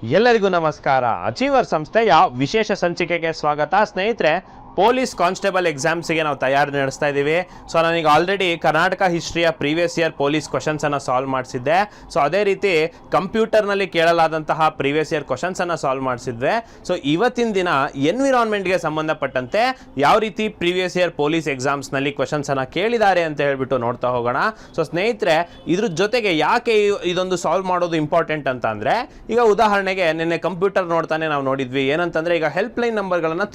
ಎಲ್ಲರಿಗೂ ನಮಸ್ಕಾರ. ಅಚೀವರ್ ಸಂಸ್ಥೆಯ ವಿಶೇಷ ಸಂಚಿಕೆಗೆ ಸ್ವಾಗತ. ಸ್ನೇಹಿತರೆ, ಪೊಲೀಸ್ ಕಾನ್ಸ್ಟೇಬಲ್ ಎಕ್ಸಾಮ್ಸಿಗೆ ನಾವು ತಯಾರಿ ನಡೆಸ್ತಾ ಇದ್ದೀವಿ. ಸೊ ನಾನೀಗ ಆಲ್ರೆಡಿ ಕರ್ನಾಟಕ ಹಿಸ್ಟ್ರಿಯ ಪ್ರೀವಿಯಸ್ ಇಯರ್ ಪೊಲೀಸ್ ಕ್ವಶನ್ಸನ್ನು ಸಾಲ್ವ್ ಮಾಡಿಸಿದ್ದೆ. ಸೊ ಅದೇ ರೀತಿ ಕಂಪ್ಯೂಟರ್ನಲ್ಲಿ ಕೇಳಲಾದಂತಹ ಪ್ರೀವಿಯಸ್ ಇಯರ್ ಕ್ವಶನ್ಸನ್ನು ಸಾಲ್ವ್ ಮಾಡಿಸಿದ್ವಿ. ಸೊ ಇವತ್ತಿನ ದಿನ ಎನ್ವಿರಾನ್ಮೆಂಟ್ಗೆ ಸಂಬಂಧಪಟ್ಟಂತೆ ಯಾವ ರೀತಿ ಪ್ರೀವಿಯಸ್ ಇಯರ್ ಪೊಲೀಸ್ ಎಕ್ಸಾಮ್ಸ್ನಲ್ಲಿ ಕ್ವಶನ್ಸನ್ನು ಕೇಳಿದ್ದಾರೆ ಅಂತ ಹೇಳ್ಬಿಟ್ಟು ನೋಡ್ತಾ ಹೋಗೋಣ. ಸೊ ಸ್ನೇಹಿತರೆ, ಇದ್ರ ಜೊತೆಗೆ ಯಾಕೆ ಇದೊಂದು ಸಾಲ್ವ್ ಮಾಡೋದು ಇಂಪಾರ್ಟೆಂಟ್ ಅಂತ ಅಂದರೆ, ಈಗ ಉದಾಹರಣೆಗೆ ನಿನ್ನೆ ಕಂಪ್ಯೂಟರ್ ನೋಡ್ತಾನೆ ನಾವು ನೋಡಿದ್ವಿ ಏನಂತಂದರೆ, ಈಗ ಹೆಲ್ಪ್ಲೈನ್ ನಂಬರ್ಗಳನ್ನು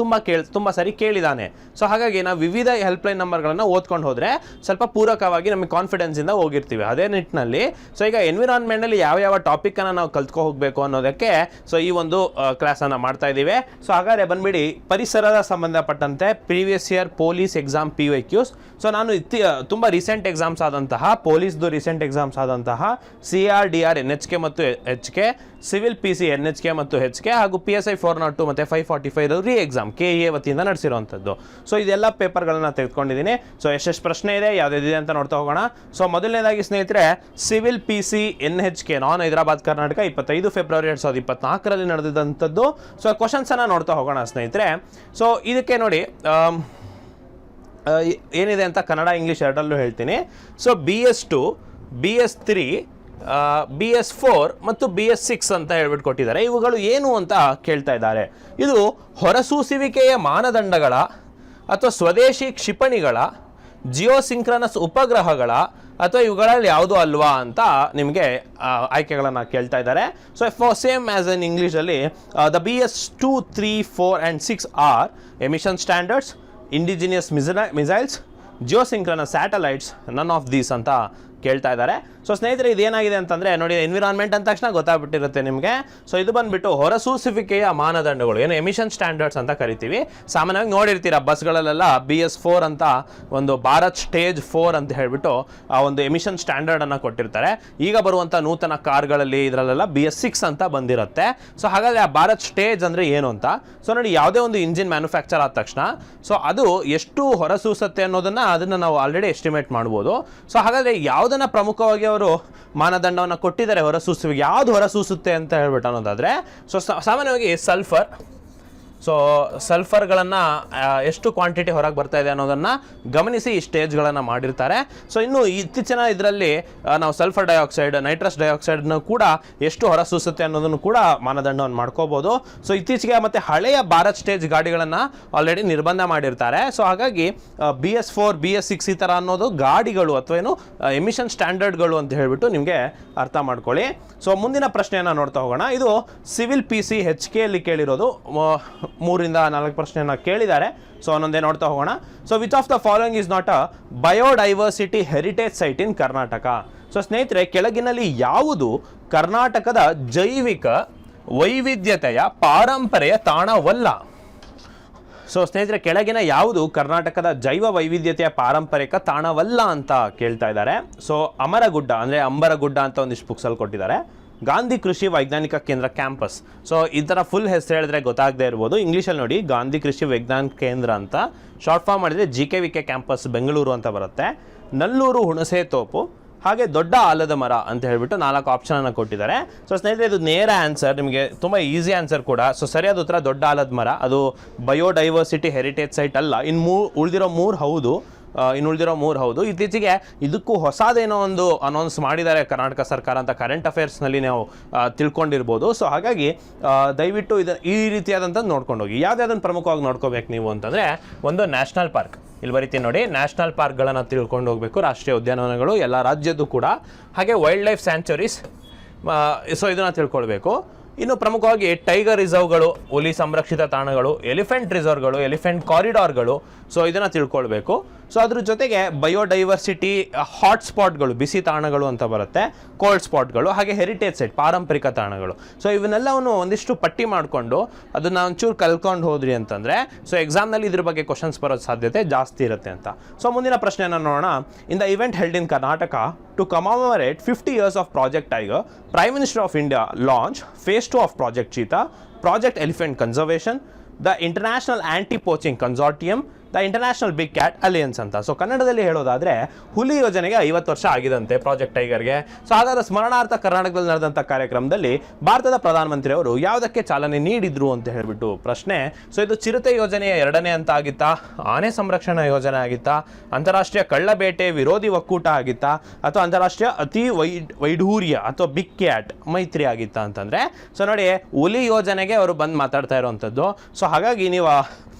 ತುಂಬ ಸರಿ ಕೇಳಿದಾನೆ. ಸೊ ಹಾಗಾಗಿ ನಾವು ವಿವಿಧ ಹೆಲ್ಪ್ಲೈನ್ ನಂಬರ್ಗಳನ್ನು ಓದ್ಕೊಂಡು ಹೋದರೆ ಸ್ವಲ್ಪ ಪೂರಕವಾಗಿ ನಮಗೆ ಕಾನ್ಫಿಡೆನ್ಸಿಂದ ಹೋಗಿರ್ತೀವಿ. ಅದೇ ನಿಟ್ಟಿನಲ್ಲಿ ಸೊ ಈಗ ಎನ್ವಿರಾನ್ಮೆಂಟಲ್ಲಿ ಯಾವ ಟಾಪಿಕನ್ನು ನಾವು ಕಲ್ತ್ಕೊ ಹೋಗಬೇಕು ಅನ್ನೋದಕ್ಕೆ ಸೊ ಈ ಒಂದು ಕ್ಲಾಸನ್ನು ಮಾಡ್ತಾ ಇದ್ದೀವಿ. ಸೊ ಹಾಗಾದರೆ ಬಂದ್ಬಿಡಿ, ಪರಿಸರದ ಸಂಬಂಧಪಟ್ಟಂತೆ previous year police exam PYQs. So ನಾನು ತುಂಬ ರೀಸೆಂಟ್ ಎಕ್ಸಾಮ್ಸ್ ಆದಂತಹ ಪೊಲೀಸ್ದು ರೀಸೆಂಟ್ ಎಕ್ಸಾಮ್ಸ್ ಆದಂತಹ CRDR NHK ಮತ್ತು HK, ಸಿವಿಲ್ PC NHK ಮತ್ತು HK ಹಾಗೂ PSI 402 ಮತ್ತು 545 ರೀ ಎಕ್ಸಾಮ್ KEA ವತಿಯಿಂದ ನಡೆಸಿರುವಂಥದ್ದು. ಸೊ ಇದೆಲ್ಲ ಪೇಪರ್ಗಳನ್ನು ತೆಗೆದುಕೊಂಡಿದ್ದೀನಿ. ಸೊ ಎಷ್ಟೆಷ್ಟು ಪ್ರಶ್ನೆ ಇದೆ, ಯಾವುದಿದೆ ಅಂತ ನೋಡ್ತಾ ಹೋಗೋಣ. ಸೊ ಮೊದಲನೇದಾಗಿ ಸ್ನೇಹಿತರೆ, ಸಿವಿಲ್ PC NHK ನಾನ್ ಹೈದರಾಬಾದ್ ಕರ್ನಾಟಕ 25 ಫೆಬ್ರವರಿ 2024 ನಡೆದಿದ್ದಂಥದ್ದು. ಸೊ ಕ್ವಶನ್ಸನ್ನು ನೋಡ್ತಾ ಹೋಗೋಣ ಸ್ನೇಹಿತರೆ. ಸೊ ಇದಕ್ಕೆ ನೋಡಿ ಏನಿದೆ ಅಂತ ಕನ್ನಡ ಇಂಗ್ಲೀಷ್ ಎರಡರಲ್ಲೂ ಹೇಳ್ತೀನಿ. ಸೊ BS2, BS3, BS4 ಮತ್ತು BS6 ಅಂತ ಹೇಳ್ಬಿಟ್ಟು ಕೊಟ್ಟಿದ್ದಾರೆ. ಇವುಗಳು ಏನು ಅಂತ ಕೇಳ್ತಾ ಇದ್ದಾರೆ. ಇದು ಹೊರಸೂಸುವಿಕೆಯ ಮಾನದಂಡಗಳ ಅಥವಾ ಸ್ವದೇಶಿ ಕ್ಷಿಪಣಿಗಳ, ಜಿಯೋಸಿಂಕ್ರನಸ್ ಉಪಗ್ರಹಗಳ ಅಥವಾ ಇವುಗಳಲ್ಲಿ ಯಾವುದು ಅಲ್ವಾ ಅಂತ ನಿಮಗೆ ಆಯ್ಕೆಗಳನ್ನು ಕೇಳ್ತಾ ಇದ್ದಾರೆ. So for same as in ಇಂಗ್ಲೀಷಲ್ಲಿ the BS2, 3, 4 and 6 are emission standards, indigenous missiles, geosynchronous satellites, none of these ಅಂತ ಕೇಳ್ತಾ ಇದ್ದಾರೆ. ಸೊ ಸ್ನೇಹಿತರೆ, ಇದೇನಾಗಿದೆ ಅಂತಂದರೆ ನೋಡಿ, ಎನ್ವಿರಾನ್ಮೆಂಟ್ ಅಂದ ತಕ್ಷಣ ಗೊತ್ತಾಗ್ಬಿಟ್ಟಿರುತ್ತೆ ನಿಮಗೆ. ಸೊ ಇದು ಬಂದುಬಿಟ್ಟು ಹೊರಸೂಸುವಿಕೆಯ ಮಾನದಂಡಗಳು, ಏನು ಎಮಿಷನ್ ಸ್ಟ್ಯಾಂಡರ್ಡ್ಸ್ ಅಂತ ಕರಿತೀವಿ. ಸಾಮಾನ್ಯವಾಗಿ ನೋಡಿರ್ತೀರ ಬಸ್ಗಳಲ್ಲೆಲ್ಲ BS4 ಅಂತ ಒಂದು ಭಾರತ್ ಸ್ಟೇಜ್ 4 ಅಂತ ಹೇಳ್ಬಿಟ್ಟು ಆ ಒಂದು ಎಮಿಷನ್ ಸ್ಟ್ಯಾಂಡರ್ಡನ್ನು ಕೊಟ್ಟಿರ್ತಾರೆ. ಈಗ ಬರುವಂಥ ನೂತನ ಕಾರ್ಗಳಲ್ಲಿ ಇದರಲ್ಲೆಲ್ಲ BS6 ಅಂತ ಬಂದಿರುತ್ತೆ. ಸೊ ಹಾಗಾದರೆ ಆ ಭಾರತ್ ಸ್ಟೇಜ್ ಅಂದರೆ ಏನು ಅಂತ, ಸೊ ನೋಡಿ, ಯಾವುದೇ ಒಂದು ಇಂಜಿನ್ ಮ್ಯಾನುಫ್ಯಾಕ್ಚರ್ ಆದ ತಕ್ಷಣ ಸೊ ಅದು ಎಷ್ಟು ಹೊರಸೂಸುತ್ತೆ ಅದನ್ನು ನಾವು ಆಲ್ರೆಡಿ ಎಸ್ಟಿಮೇಟ್ ಮಾಡ್ಬೋದು. ಸೊ ಹಾಗಾದರೆ ಯಾವುದನ್ನು ಪ್ರಮುಖವಾಗಿ ಅವರು ಮಾನದಂಡವನ್ನು ಕೊಟ್ಟಿದ್ದಾರೆ ಹೊರಸೂಸುವಿಕೆ, ಯಾವುದು ಹೊರಸೂಸುತ್ತೆ ಅಂತ ಹೇಳ್ಬಿಟ್ಟು ಅನ್ನೋದಾದರೆ, ಸೊ ಸಾಮಾನ್ಯವಾಗಿ ಸಲ್ಫರ್. ಸೊ ಸಲ್ಫರ್ಗಳನ್ನು ಎಷ್ಟು ಕ್ವಾಂಟಿಟಿ ಹೊರಗೆ ಬರ್ತಾ ಇದೆ ಅನ್ನೋದನ್ನು ಗಮನಿಸಿ ಈ ಸ್ಟೇಜ್ಗಳನ್ನು ಮಾಡಿರ್ತಾರೆ. ಸೊ ಇನ್ನು ಇತ್ತೀಚಿನ ಇದರಲ್ಲಿ ನಾವು ಸಲ್ಫರ್ ಡೈಆಕ್ಸೈಡ್, ನೈಟ್ರಸ್ ಡೈಆಕ್ಸೈಡ್ನ ಕೂಡ ಎಷ್ಟು ಹೊರಸೂಸುತ್ತೆ ಅನ್ನೋದನ್ನು ಕೂಡ ಮಾನದಂಡವನ್ನು ಮಾಡ್ಕೋಬೋದು. ಸೊ ಇತ್ತೀಚೆಗೆ ಮತ್ತು ಹಳೆಯ ಭಾರತ್ ಸ್ಟೇಜ್ ಗಾಡಿಗಳನ್ನು ಆಲ್ರೆಡಿ ನಿರ್ಬಂಧ ಮಾಡಿರ್ತಾರೆ. ಸೊ ಹಾಗಾಗಿ BS4, BS6 ಈ ಥರ ಅನ್ನೋದು ಗಾಡಿಗಳು ಅಥವಾ ಏನು ಎಮಿಷನ್ ಸ್ಟ್ಯಾಂಡರ್ಡ್ಗಳು ಅಂತ ಹೇಳಿಬಿಟ್ಟು ನಿಮಗೆ ಅರ್ಥ ಮಾಡ್ಕೊಳ್ಳಿ. ಸೊ ಮುಂದಿನ ಪ್ರಶ್ನೆಯನ್ನು ನೋಡ್ತಾ ಹೋಗೋಣ. ಇದು ಸಿವಿಲ್ PC HKಯಲ್ಲಿ ಕೇಳಿರೋದು. 3ರಿಂದ 4 ಪ್ರಶ್ನೆಯನ್ನು ಕೇಳಿದ್ದಾರೆ. ಸೊ ಒಂದೊಂದೇ ನೋಡ್ತಾ ಹೋಗೋಣ. So which of the following is not a biodiversity heritage site in Karnataka? So ಸ್ನೇಹಿತರೆ, ಕೆಳಗಿನಲ್ಲಿ ಯಾವುದು ಕರ್ನಾಟಕದ ಜೈವಿಕ ವೈವಿಧ್ಯತೆಯ ಪಾರಂಪರೆಯ ತಾಣವಲ್ಲ? ಸೊ ಸ್ನೇಹಿತರೆ, ಕೆಳಗಿನ ಯಾವುದು ಕರ್ನಾಟಕದ ಜೈವ ವೈವಿಧ್ಯತೆಯ ಪಾರಂಪರಿಕ ತಾಣವಲ್ಲ ಅಂತ ಕೇಳ್ತಾ ಇದ್ದಾರೆ. ಸೊ ಅಮರಗುಡ್ಡ ಅಂದರೆ ಅಂಬರಗುಡ್ಡ ಅಂತ ಒಂದಿಷ್ಟು ಬುಕ್ಸಲ್ಲಿ ಕೊಟ್ಟಿದ್ದಾರೆ. ಗಾಂಧಿ ಕೃಷಿ ವೈಜ್ಞಾನಿಕ ಕೇಂದ್ರ ಕ್ಯಾಂಪಸ್. ಸೊ ಈ ಥರ ಫುಲ್ ಹೆಸರು ಹೇಳಿದ್ರೆ ಗೊತ್ತಾಗದೇ ಇರ್ಬೋದು. ಇಂಗ್ಲೀಷಲ್ಲಿ ನೋಡಿ, ಗಾಂಧಿ ಕೃಷಿ ವಿಜ್ಞಾನ ಕೇಂದ್ರ ಅಂತ ಶಾರ್ಟ್ ಫಾರ್ಮ್ ಮಾಡಿದರೆ GKVK ಕ್ಯಾಂಪಸ್ ಬೆಂಗಳೂರು ಅಂತ ಬರುತ್ತೆ. ನಲ್ಲೂರು ಹುಣಸೆ ತೋಪು, ಹಾಗೆ ದೊಡ್ಡ ಆಲದ ಮರ ಅಂತ ಹೇಳ್ಬಿಟ್ಟು 4 ಆಪ್ಷನನ್ನು ಕೊಟ್ಟಿದ್ದಾರೆ. ಸೊ ಸ್ನೇಹಿತರೆ, ಇದು ನೇರ ಆನ್ಸರ್, ನಿಮಗೆ ತುಂಬ ಈಸಿ ಆನ್ಸರ್ ಕೂಡ. ಸೊ ಸರಿಯಾದ ಉತ್ತರ ದೊಡ್ಡ ಆಲದ ಮರ. ಅದು ಬಯೋಡೈವರ್ಸಿಟಿ ಹೆರಿಟೇಜ್ ಸೈಟ್ ಅಲ್ಲ. ಉಳಿದಿರೋ 3 ಹೌದು. ಹೌದು. ಇತ್ತೀಚೆಗೆ ಇದಕ್ಕೂ ಹೊಸದೇನೋ ಒಂದು ಅನೌನ್ಸ್ ಮಾಡಿದ್ದಾರೆ ಕರ್ನಾಟಕ ಸರ್ಕಾರ ಅಂತ ಕರೆಂಟ್ ಅಫೇರ್ಸ್ನಲ್ಲಿ ನಾವು ತಿಳ್ಕೊಂಡಿರ್ಬೋದು. ಸೊ ಹಾಗಾಗಿ ದಯವಿಟ್ಟು ಈ ರೀತಿಯಾದಂಥದ್ದು ನೋಡ್ಕೊಂಡು ಹೋಗಿ. ಯಾವುದಾದನ್ನು ಪ್ರಮುಖವಾಗಿ ನೋಡ್ಕೋಬೇಕು ನೀವು ಅಂತಂದರೆ, ಒಂದು ನ್ಯಾಷನಲ್ ಪಾರ್ಕ್, ಇಲ್ಲಿ ಬರೀತೀನಿ ನೋಡಿ, ನ್ಯಾಷನಲ್ ಪಾರ್ಕ್ಗಳನ್ನು ತಿಳ್ಕೊಂಡು ಹೋಗಬೇಕು. ರಾಷ್ಟ್ರೀಯ ಉದ್ಯಾನವನಗಳು ಎಲ್ಲ ರಾಜ್ಯದ್ದು ಕೂಡ. ಹಾಗೆ ವೈಲ್ಡ್ ಲೈಫ್ ಸ್ಯಾಂಚುರೀಸ್, ಸೊ ಇದನ್ನು ತಿಳ್ಕೊಳ್ಬೇಕು. ಇನ್ನು ಪ್ರಮುಖವಾಗಿ ಟೈಗರ್ ರಿಸರ್ವ್ಗಳು, ಹುಲಿ ಸಂರಕ್ಷಿತ ತಾಣಗಳು, ಎಲಿಫೆಂಟ್ ರಿಸರ್ವ್ಗಳು, ಎಲಿಫೆಂಟ್ ಕಾರಿಡಾರ್ಗಳು, ಸೊ ಇದನ್ನು ತಿಳ್ಕೊಳ್ಬೇಕು. ಸೊ ಅದ್ರ ಜೊತೆಗೆ ಬಯೋಡೈವರ್ಸಿಟಿ ಹಾಟ್ಸ್ಪಾಟ್ಗಳು, ಬಿಸಿ ತಾಣಗಳು ಅಂತ ಬರುತ್ತೆ, ಕೋಲ್ಡ್ ಸ್ಪಾಟ್ಗಳು, ಹಾಗೆ ಹೆರಿಟೇಜ್ ಸೈಟ್, ಪಾರಂಪರಿಕ ತಾಣಗಳು. ಸೊ ಇವನ್ನೆಲ್ಲವನ್ನು ಒಂದಿಷ್ಟು ಪಟ್ಟಿ ಮಾಡಿಕೊಂಡು ಅದನ್ನು ಒಂಚೂರು ಕಲ್ತ್ಕೊಂಡು ಹೋದ್ರಿ ಅಂತಂದರೆ ಸೊ ಎಕ್ಸಾಮ್ನಲ್ಲಿ ಇದ್ರ ಬಗ್ಗೆ ಕ್ವಶನ್ಸ್ ಬರೋ ಸಾಧ್ಯತೆ ಜಾಸ್ತಿ ಇರುತ್ತೆ ಅಂತ. ಸೊ ಮುಂದಿನ ಪ್ರಶ್ನೆಯನ್ನು ನೋಡೋಣ. In the event held in Karnataka to commemorate 50 years of Project Tiger, Prime Minister of India launched Phase 2 of Project Cheetah, Project Elephant Conservation, the International Anti-Poaching Consortium, the international big cat alliance ಅಂತ. So ಕನ್ನಡದಲ್ಲಿ ಹೇಳೋದಾದರೆ ಹುಲಿ ಯೋಜನೆಗೆ 50 ವರ್ಷ ಆಗಿದಂತೆ project ಟೈಗರ್ಗೆ. So ಹಾಗಾದ್ರೆ ಸ್ಮರಣಾರ್ಥ ಕರ್ನಾಟಕದಲ್ಲಿ ನಡೆದಂಥ ಕಾರ್ಯಕ್ರಮದಲ್ಲಿ ಭಾರತದ ಪ್ರಧಾನಮಂತ್ರಿ ಅವರು ಯಾವುದಕ್ಕೆ ಚಾಲನೆ ನೀಡಿದ್ರು ಅಂತ ಹೇಳಿಬಿಟ್ಟು ಪ್ರಶ್ನೆ. ಸೊ ಇದು ಚಿರತೆ ಯೋಜನೆಯ 2ನೇ ಹಂತ ಆಗಿತ್ತಾ, ಆನೆ ಸಂರಕ್ಷಣಾ ಯೋಜನೆ ಆಗಿತ್ತಾ, ಅಂತಾರಾಷ್ಟ್ರೀಯ ಕಳ್ಳಬೇಟೆ ವಿರೋಧಿ ಒಕ್ಕೂಟ ಆಗಿತ್ತಾ, ಅಥವಾ ಅಂತಾರಾಷ್ಟ್ರೀಯ ಅತಿ ವೈಢೂರ್ಯ ಅಥವಾ ಬಿಗ್ ಕ್ಯಾಟ್ ಮೈತ್ರಿ ಆಗಿತ್ತಾ ಅಂತಂದರೆ, ಸೊ ನೋಡಿ ಹುಲಿ ಯೋಜನೆಗೆ ಅವರು ಬಂದು ಮಾತಾಡ್ತಾ ಇರೋವಂಥದ್ದು. ಸೊ ಹಾಗಾಗಿ ನೀವು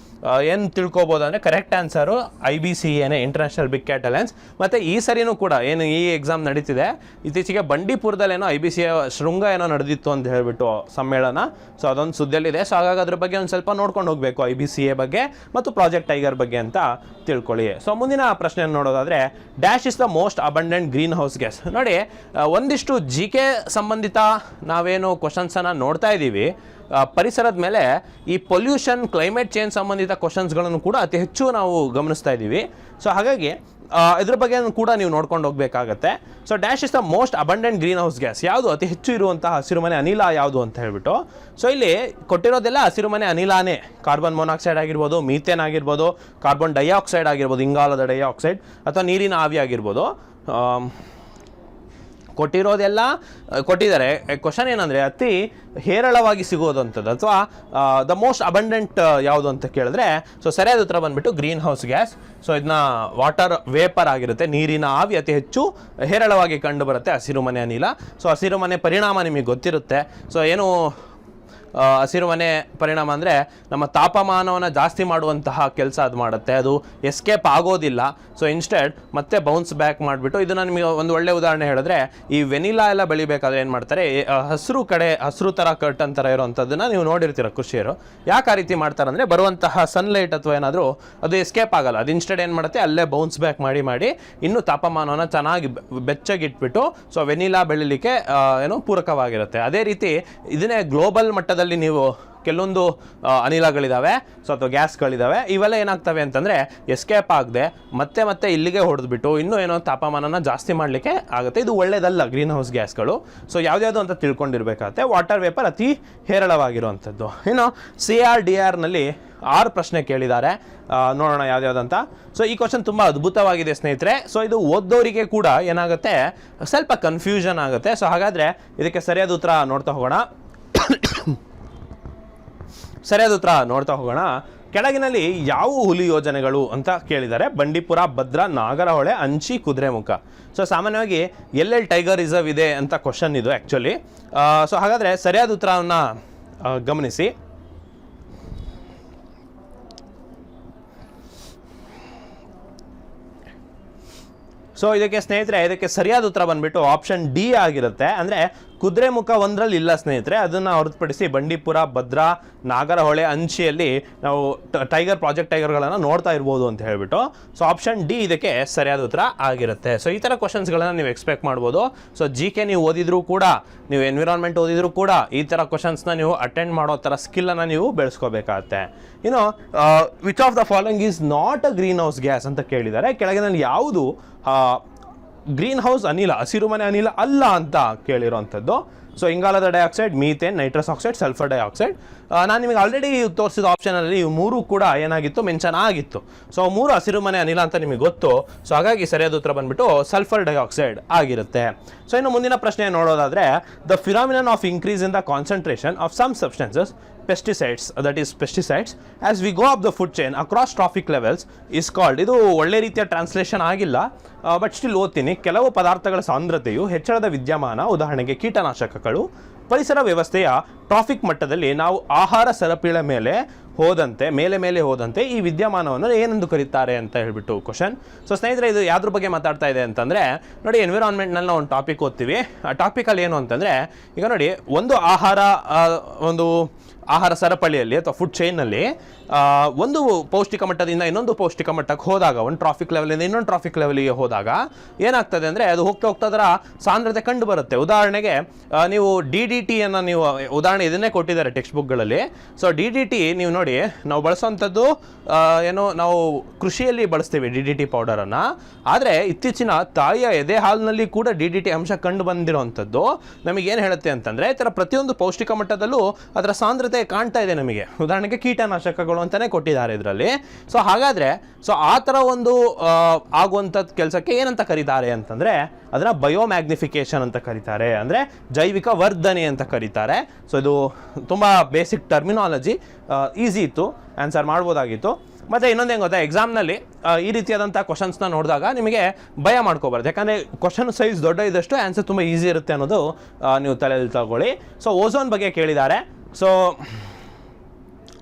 ಏನು ತಿಳ್ಕೊಬೋದು ಅಂದರೆ correct answer IBCA international big cat alliance. ಮತ್ತು ಈ ಸರಿನೂ ಕೂಡ ಏನು ಈ ಎಕ್ಸಾಮ್ ನಡೀತಿದೆ, ಇತ್ತೀಚೆಗೆ ಬಂಡೀಪುರದಲ್ಲೇನೋ IBCA ಶೃಂಗ ಏನೋ ನಡೆದಿತ್ತು ಅಂತ ಹೇಳಿಬಿಟ್ಟು ಸಮ್ಮೇಳನ. ಸೊ ಅದೊಂದು ಸುದ್ದಿಯಲ್ಲಿದೆ. ಸೊ ಹಾಗಾಗಿ ಅದ್ರ ಬಗ್ಗೆ ಒಂದು ಸ್ವಲ್ಪ ನೋಡ್ಕೊಂಡು ಹೋಗಬೇಕು IBCA ಬಗ್ಗೆ ಮತ್ತು ಪ್ರಾಜೆಕ್ಟ್ ಟೈಗರ್ ಬಗ್ಗೆ ಅಂತ ತಿಳ್ಕೊಳ್ಳಿ. ಸೊ ಮುಂದಿನ ಪ್ರಶ್ನೆಯನ್ನು ನೋಡೋದಾದರೆ dash is the most abundant green house gas. ನೋಡಿ ಒಂದಿಷ್ಟು GK ಸಂಬಂಧಿತ ನಾವೇನು ಕ್ವಶನ್ಸನ್ನು ನೋಡ್ತಾ ಇದ್ದೀವಿ ಪರಿಸರದ ಮೇಲೆ, ಈ ಪೊಲ್ಯೂಷನ್ ಕ್ಲೈಮೇಟ್ ಚೇಂಜ್ ಸಂಬಂಧಿತ ಕ್ವಶನ್ಸ್ಗಳನ್ನು ಕೂಡ ಅತಿ ಹೆಚ್ಚು ನಾವು ಗಮನಿಸ್ತಾ ಇದ್ದೀವಿ. ಸೊ ಹಾಗಾಗಿ ಇದ್ರ ಬಗ್ಗೆ ಕೂಡ ನೀವು ನೋಡ್ಕೊಂಡು ಹೋಗಬೇಕಾಗತ್ತೆ. So dash is the most abundant green house gas, ಯಾವುದು ಅತಿ ಹೆಚ್ಚು ಇರುವಂತಹ ಹಸಿರುಮನೆ ಅನಿಲ ಯಾವುದು ಅಂತ ಹೇಳ್ಬಿಟ್ಟು. ಸೊ ಇಲ್ಲಿ ಕೊಟ್ಟಿರೋದೆಲ್ಲ ಹಸಿರುಮನೆ ಅನಿಲಾನೇ. ಕಾರ್ಬನ್ ಮೊನಾಕ್ಸೈಡ್ ಆಗಿರ್ಬೋದು, ಮೀಥೇನ್ ಆಗಿರ್ಬೋದು, ಕಾರ್ಬನ್ ಡೈಆಕ್ಸೈಡ್ ಆಗಿರ್ಬೋದು, ಇಂಗಾಲದ ಡೈಆಕ್ಸೈಡ್, ಅಥವಾ ನೀರಿನ ಆವಿ ಆಗಿರ್ಬೋದು, ಕೊಟ್ಟಿರೋದೆಲ್ಲ ಕೊಟ್ಟಿದ್ದಾರೆ. ಕ್ವಶನ್ ಏನಂದರೆ ಅತಿ ಹೇರಳವಾಗಿ ಸಿಗೋದಂಥದ್ದು ಅಥವಾ ದ ಮೋಸ್ಟ್ ಅಬಂಡೆಂಟ್ ಯಾವುದು ಅಂತ ಕೇಳಿದ್ರೆ, ಸೊ ಸರಿಯಾದ ಉತ್ತರ ಬಂದುಬಿಟ್ಟು ಗ್ರೀನ್ ಹೌಸ್ ಗ್ಯಾಸ್. ಸೊ ಇದನ್ನ ವಾಟರ್ ವೇಪರ್ ಆಗಿರುತ್ತೆ, ನೀರಿನ ಆವಿ ಅತಿ ಹೆಚ್ಚು ಹೇರಳವಾಗಿ ಕಂಡು ಬರುತ್ತೆ ಹಸಿರುಮನೆ ಅನಿಲ. ಸೊ ಹಸಿರುಮನೆ ಪರಿಣಾಮ ನಿಮಗೆ ಗೊತ್ತಿರುತ್ತೆ. ಸೊ ಏನು ಹಸಿರುಮನೆ ಪರಿಣಾಮ ಅಂದರೆ ನಮ್ಮ ತಾಪಮಾನವನ್ನು ಜಾಸ್ತಿ ಮಾಡುವಂತಹ ಕೆಲಸ ಅದು ಮಾಡುತ್ತೆ. ಅದು ಎಸ್ಕೇಪ್ ಆಗೋದಿಲ್ಲ. ಸೊ ಇನ್ಸ್ಟೆಡ್ ಮತ್ತೆ ಬೌನ್ಸ್ ಬ್ಯಾಕ್ ಮಾಡಿಬಿಟ್ಟು, ಇದನ್ನು ನಿಮಗೆ ಒಂದು ಒಳ್ಳೆ ಉದಾಹರಣೆ ಹೇಳಿದ್ರೆ, ಈ ವೆನಿಲಾ ಎಲ್ಲ ಬೆಳಿಬೇಕಾದ್ರೆ ಏನು ಮಾಡ್ತಾರೆ, ಹಸಿರು ಥರ ಕರ್ಟನ್ ಥರ ಇರೋವಂಥದ್ದನ್ನು ನೀವು ನೋಡಿರ್ತೀರ ಕೃಷಿಯರು. ಯಾಕೆ ಆ ರೀತಿ ಮಾಡ್ತಾರೆ ಅಂದರೆ, ಬರುವಂತಹ ಸನ್ಲೈಟ್ ಅಥವಾ ಏನಾದರೂ ಅದು ಎಸ್ಕೇಪ್ ಆಗಲ್ಲ. ಅದು ಇನ್ಸ್ಟೆಡ್ ಏನು ಮಾಡುತ್ತೆ, ಅಲ್ಲೇ ಬೌನ್ಸ್ ಬ್ಯಾಕ್ ಮಾಡಿ ಇನ್ನೂ ತಾಪಮಾನವನ್ನು ಚೆನ್ನಾಗಿ ಬೆಚ್ಚಗಿಟ್ಬಿಟ್ಟು ಸೊ ವೆನಿಲಾ ಬೆಳಿಲಿಕ್ಕೆ ಏನೋ ಪೂರಕವಾಗಿರುತ್ತೆ. ಅದೇ ರೀತಿ ಇದನ್ನೇ ಗ್ಲೋಬಲ್ ಮಟ್ಟದಲ್ಲಿ ನೀವು ಕೆಲವೊಂದು ಅನಿಲಗಳಿದ್ದಾವೆ, ಸೊ ಅಥವಾ ಗ್ಯಾಸ್ಗಳಿದ್ದಾವೆ, ಇವೆಲ್ಲ ಏನಾಗ್ತವೆ ಅಂತಂದರೆ ಎಸ್ಕೇಪ್ ಆಗದೆ ಮತ್ತೆ ಇಲ್ಲಿಗೆ ಹೊಡೆದ್ಬಿಟ್ಟು ಇನ್ನೂ ಏನೋ ತಾಪಮಾನನ ಜಾಸ್ತಿ ಮಾಡಲಿಕ್ಕೆ ಆಗುತ್ತೆ. ಇದು ಒಳ್ಳೆಯದಲ್ಲ ಗ್ರೀನ್ ಹೌಸ್ ಗ್ಯಾಸ್ಗಳು. ಸೊ ಯಾವ್ದ್ಯಾವುದು ಅಂತ ತಿಳ್ಕೊಂಡಿರ್ಬೇಕಾಗತ್ತೆ. ವಾಟರ್ ವೇಪರ್ ಅತಿ ಹೇರಳವಾಗಿರುವಂಥದ್ದು. ಇನ್ನು CRDRನಲ್ಲಿ 6 ಪ್ರಶ್ನೆ ಕೇಳಿದ್ದಾರೆ, ನೋಡೋಣ ಯಾವ್ದ್ಯಾವ್ದಂತ. ಸೊ ಈ ಕ್ವಶನ್ ತುಂಬ ಅದ್ಭುತವಾಗಿದೆ ಸ್ನೇಹಿತರೆ. ಸೊ ಇದು ಓದೋರಿಗೆ ಕೂಡ ಏನಾಗುತ್ತೆ, ಸ್ವಲ್ಪ ಕನ್ಫ್ಯೂಷನ್ ಆಗುತ್ತೆ. ಸೊ ಹಾಗಾದರೆ ಇದಕ್ಕೆ ಸರಿಯಾದ ಉತ್ತರ ನೋಡ್ತಾ ಹೋಗೋಣ. ಕೆಳಗಿನಲ್ಲಿ ಯಾವ ಹುಲಿ ಯೋಜನೆಗಳು ಅಂತ ಕೇಳಿದ್ದಾರೆ. ಬಂಡೀಪುರ, ಭದ್ರಾ, ನಾಗರಹೊಳೆ, ಅಂಚಿ, ಕುದುರೆಮುಖ. ಸೊ ಸಾಮಾನ್ಯವಾಗಿ ಎಲ್ಲೆಲ್ಲಿ ಟೈಗರ್ ರಿಸರ್ವ್ ಇದೆ ಅಂತ ಕ್ವಶನ್ ಇದು ಆ್ಯಕ್ಚುಲಿ. ಸೊ ಹಾಗಾದರೆ ಸರಿಯಾದ ಉತ್ತರವನ್ನು ಗಮನಿಸಿ. ಸೊ ಇದಕ್ಕೆ ಸ್ನೇಹಿತರೆ, ಇದಕ್ಕೆ ಸರಿಯಾದ ಉತ್ತರ ಬಂದುಬಿಟ್ಟು ಆಪ್ಷನ್ ಡಿ ಆಗಿರುತ್ತೆ. ಅಂದರೆ ಕುದುರೆಮುಖ 1ರಲ್ಲಿ ಇಲ್ಲ ಸ್ನೇಹಿತರೆ. ಅದನ್ನು ಹೊರತುಪಡಿಸಿ ಬಂಡೀಪುರ, ಭದ್ರಾ, ನಾಗರಹೊಳೆ, ಅಂಚಿಯಲ್ಲಿ ನಾವು ಪ್ರಾಜೆಕ್ಟ್ ಟೈಗರ್ಗಳನ್ನು ನೋಡ್ತಾ ಇರ್ಬೋದು ಅಂತ ಹೇಳ್ಬಿಟ್ಟು. ಸೊ ಆಪ್ಷನ್ ಡಿ ಇದಕ್ಕೆ ಸರಿಯಾದ ಉತ್ತರ ಆಗಿರುತ್ತೆ. ಸೊ ಈ ಥರ ಕ್ವಶನ್ಸ್ಗಳನ್ನು ನೀವು ಎಕ್ಸ್ಪೆಕ್ಟ್ ಮಾಡ್ಬೋದು. ಸೊ GK ನೀವು ಓದಿದ್ರು ಕೂಡ, ನೀವು ಎನ್ವಿರಾನ್ಮೆಂಟ್ ಓದಿದ್ರು ಕೂಡ ಈ ಥರ ಕ್ವಶನ್ಸ್ನ ನೀವು ಅಟೆಂಡ್ ಮಾಡೋ ಥರ ಸ್ಕಿಲ್ಲನ್ನು ನೀವು ಬೆಳೆಸ್ಕೋಬೇಕಾಗತ್ತೆ. ಇನ್ನು which of the following is not a green house gas ಅಂತ ಕೇಳಿದ್ದಾರೆ. ಕೆಳಗಿನಲ್ಲಿ ಯಾವುದು ಗ್ರೀನ್ ಹೌಸ್ ಅನಿಲ, ಹಸಿರುಮನೆ ಅನಿಲ ಅಲ್ಲ ಅಂತ ಕೇಳಿರೋವಂಥದ್ದು. ಸೊ ಇಂಗಾಲದ dioxide, methane, nitrous oxide, sulphur dioxide. ನಾನು ನಿಮಗೆ ಆಲ್ರೆಡಿ ತೋರಿಸಿದ ಆಪ್ಷನಲ್ಲಿ ಇವು 3 ಕೂಡ ಏನಾಗಿತ್ತು, ಮೆನ್ಷನ್ ಆಗಿತ್ತು. ಸೊ 3 ಹಸಿರುಮನೆ ಅನಿಲ ಅಂತ ನಿಮಗೆ ಗೊತ್ತು. ಸೊ ಹಾಗಾಗಿ ಸರಿಯಾದ ಉತ್ತರ ಬಂದುಬಿಟ್ಟು ಸಲ್ಫರ್ ಡೈಆಕ್ಸೈಡ್ ಆಗಿರುತ್ತೆ. ಸೊ ಇನ್ನು ಮುಂದಿನ ಪ್ರಶ್ನೆ ನೋಡೋದಾದರೆ, the phenomenon of increase in the concentration of some substances pesticides, that is pesticides, as we go up the food chain across trophic levels is called. ಇದು ಒಳ್ಳೆ ರೀತಿಯ ಟ್ರಾನ್ಸ್ಲೇಷನ್ ಆಗಿಲ್ಲ, ಬಟ್ ಸ್ಟಿಲ್ ಓದ್ತೀನಿ. ಕೆಲವು ಪದಾರ್ಥಗಳ ಸಾಂದ್ರತೆಯು ಹೆಚ್ಚಳದ ವಿದ್ಯಮಾನ, ಉದಾಹರಣೆಗೆ ಕೀಟನಾಶಕಗಳು, ಪರಿಸರ ವ್ಯವಸ್ಥೆಯ ಟ್ರಾಫಿಕ್ ಮಟ್ಟದಲ್ಲಿ ನಾವು ಆಹಾರ ಸರಪಳಿಯ ಮೇಲೆ ಹೋದಂತೆ ಈ ವಿದ್ಯಮಾನವನ್ನು ಏನೆಂದು ಕರೀತಾರೆ ಅಂತ ಹೇಳ್ಬಿಟ್ಟು ಕ್ವಶನ್. ಸೊ ಸ್ನೇಹಿತರೆ, ಇದು ಯಾವ್ದ್ರ ಬಗ್ಗೆ ಮಾತಾಡ್ತಾ ಇದೆ ಅಂತಂದರೆ, ನೋಡಿ ಎನ್ವಿರಾನ್ಮೆಂಟ್ನಲ್ಲಿ ನಾವು ಒಂದು ಟಾಪಿಕ್ ಓದ್ತೀವಿ. ಆ ಟಾಪಿಕಲ್ಲಿ ಏನು ಅಂತಂದರೆ, ಈಗ ನೋಡಿ ಒಂದು ಆಹಾರ ಸರಪಳಿಯಲ್ಲಿ ಅಥವಾ ಫುಡ್ ಚೈನ್ನಲ್ಲಿ ಒಂದು ಪೌಷ್ಟಿಕ ಮಟ್ಟದಿಂದ ಇನ್ನೊಂದು ಪೌಷ್ಟಿಕ ಮಟ್ಟಕ್ಕೆ ಹೋದಾಗ, ಒಂದು ಟ್ರಾಫಿಕ್ ಲೆವೆಲಿಂದ ಇನ್ನೊಂದು ಟ್ರಾಫಿಕ್ ಲೆವೆಲಿಗೆ ಹೋದಾಗ ಏನಾಗ್ತದೆ ಅಂದರೆ, ಅದು ಹೋಗ್ತಾ ಅದರ ಸಾಂದ್ರತೆ ಕಂಡು ಬರುತ್ತೆ. ಉದಾಹರಣೆಗೆ ನೀವು DDTಯನ್ನು ನೀವು ಉದಾಹರಣೆ ಇದನ್ನೇ ಕೊಟ್ಟಿದ್ದಾರೆ ಟೆಕ್ಸ್ಟ್ ಬುಕ್ಗಳಲ್ಲಿ. ಸೊ DDT ನೀವು ನೋಡಿ, ನಾವು ಬಳಸೋವಂಥದ್ದು ನಾವು ಕೃಷಿಯಲ್ಲಿ ಬಳಸ್ತೀವಿ DDT ಪೌಡರನ್ನು. ಆದರೆ ಇತ್ತೀಚಿನ ತಾಯಿಯ ಎದೆ ಹಾಲಿನಲ್ಲಿ ಕೂಡ DDT ಅಂಶ ಕಂಡು ಬಂದಿರೋವಂಥದ್ದು ನಮಗೇನು ಹೇಳುತ್ತೆ ಅಂತಂದರೆ, ಈ ಥರ ಪ್ರತಿಯೊಂದು ಪೌಷ್ಟಿಕ ಮಟ್ಟದಲ್ಲೂ ಅದರ ಸಾಂದ್ರತೆ ಅಂತ ಕಾಣ್ತಾ ಇದೆ ನಮಗೆ. ಉದಾಹರಣೆಗೆ ಕೀಟನಾಶಕಗಳು ಅಂತಲೇ ಕೊಟ್ಟಿದ್ದಾರೆ ಇದರಲ್ಲಿ. ಸೊ ಹಾಗಾದರೆ ಆ ಥರ ಒಂದು ಆಗುವಂಥದ್ದು ಕೆಲಸಕ್ಕೆ ಏನಂತ ಕರೀತಾರೆ ಅಂತಂದರೆ ಅದನ್ನು ಬಯೋಮ್ಯಾಗ್ನಿಫಿಕೇಷನ್ ಅಂತ ಕರೀತಾರೆ, ಅಂದರೆ ಜೈವಿಕ ವರ್ಧನೆ ಅಂತ ಕರೀತಾರೆ. ಸೊ ಇದು ತುಂಬ ಬೇಸಿಕ್ ಟರ್ಮಿನಾಲಜಿ, ಈಸಿ ಇತ್ತು, ಆನ್ಸರ್ ಮಾಡ್ಬೋದಾಗಿತ್ತು. ಮತ್ತು ಇನ್ನೊಂದು ಹೆಂಗೆ ಗೊತ್ತಾ, ಎಕ್ಸಾಮ್ನಲ್ಲಿ ಈ ರೀತಿಯಾದಂಥ ಕ್ವಶನ್ಸ್ನ ನೋಡಿದಾಗ ನಿಮಗೆ ಭಯ ಮಾಡ್ಕೋಬಾರ್ದು, ಯಾಕಂದರೆ ಕ್ವಶನ್ ಸೈಜ್ ದೊಡ್ಡ ಇದ್ದಷ್ಟು ಆನ್ಸರ್ ತುಂಬ ಈಸಿ ಇರುತ್ತೆ ಅನ್ನೋದು ನೀವು ತಲೆಯಲ್ಲಿ ತಗೊಳ್ಳಿ. ಸೊ ಓಝೋನ್ ಬಗ್ಗೆ ಕೇಳಿದ್ದಾರೆ. So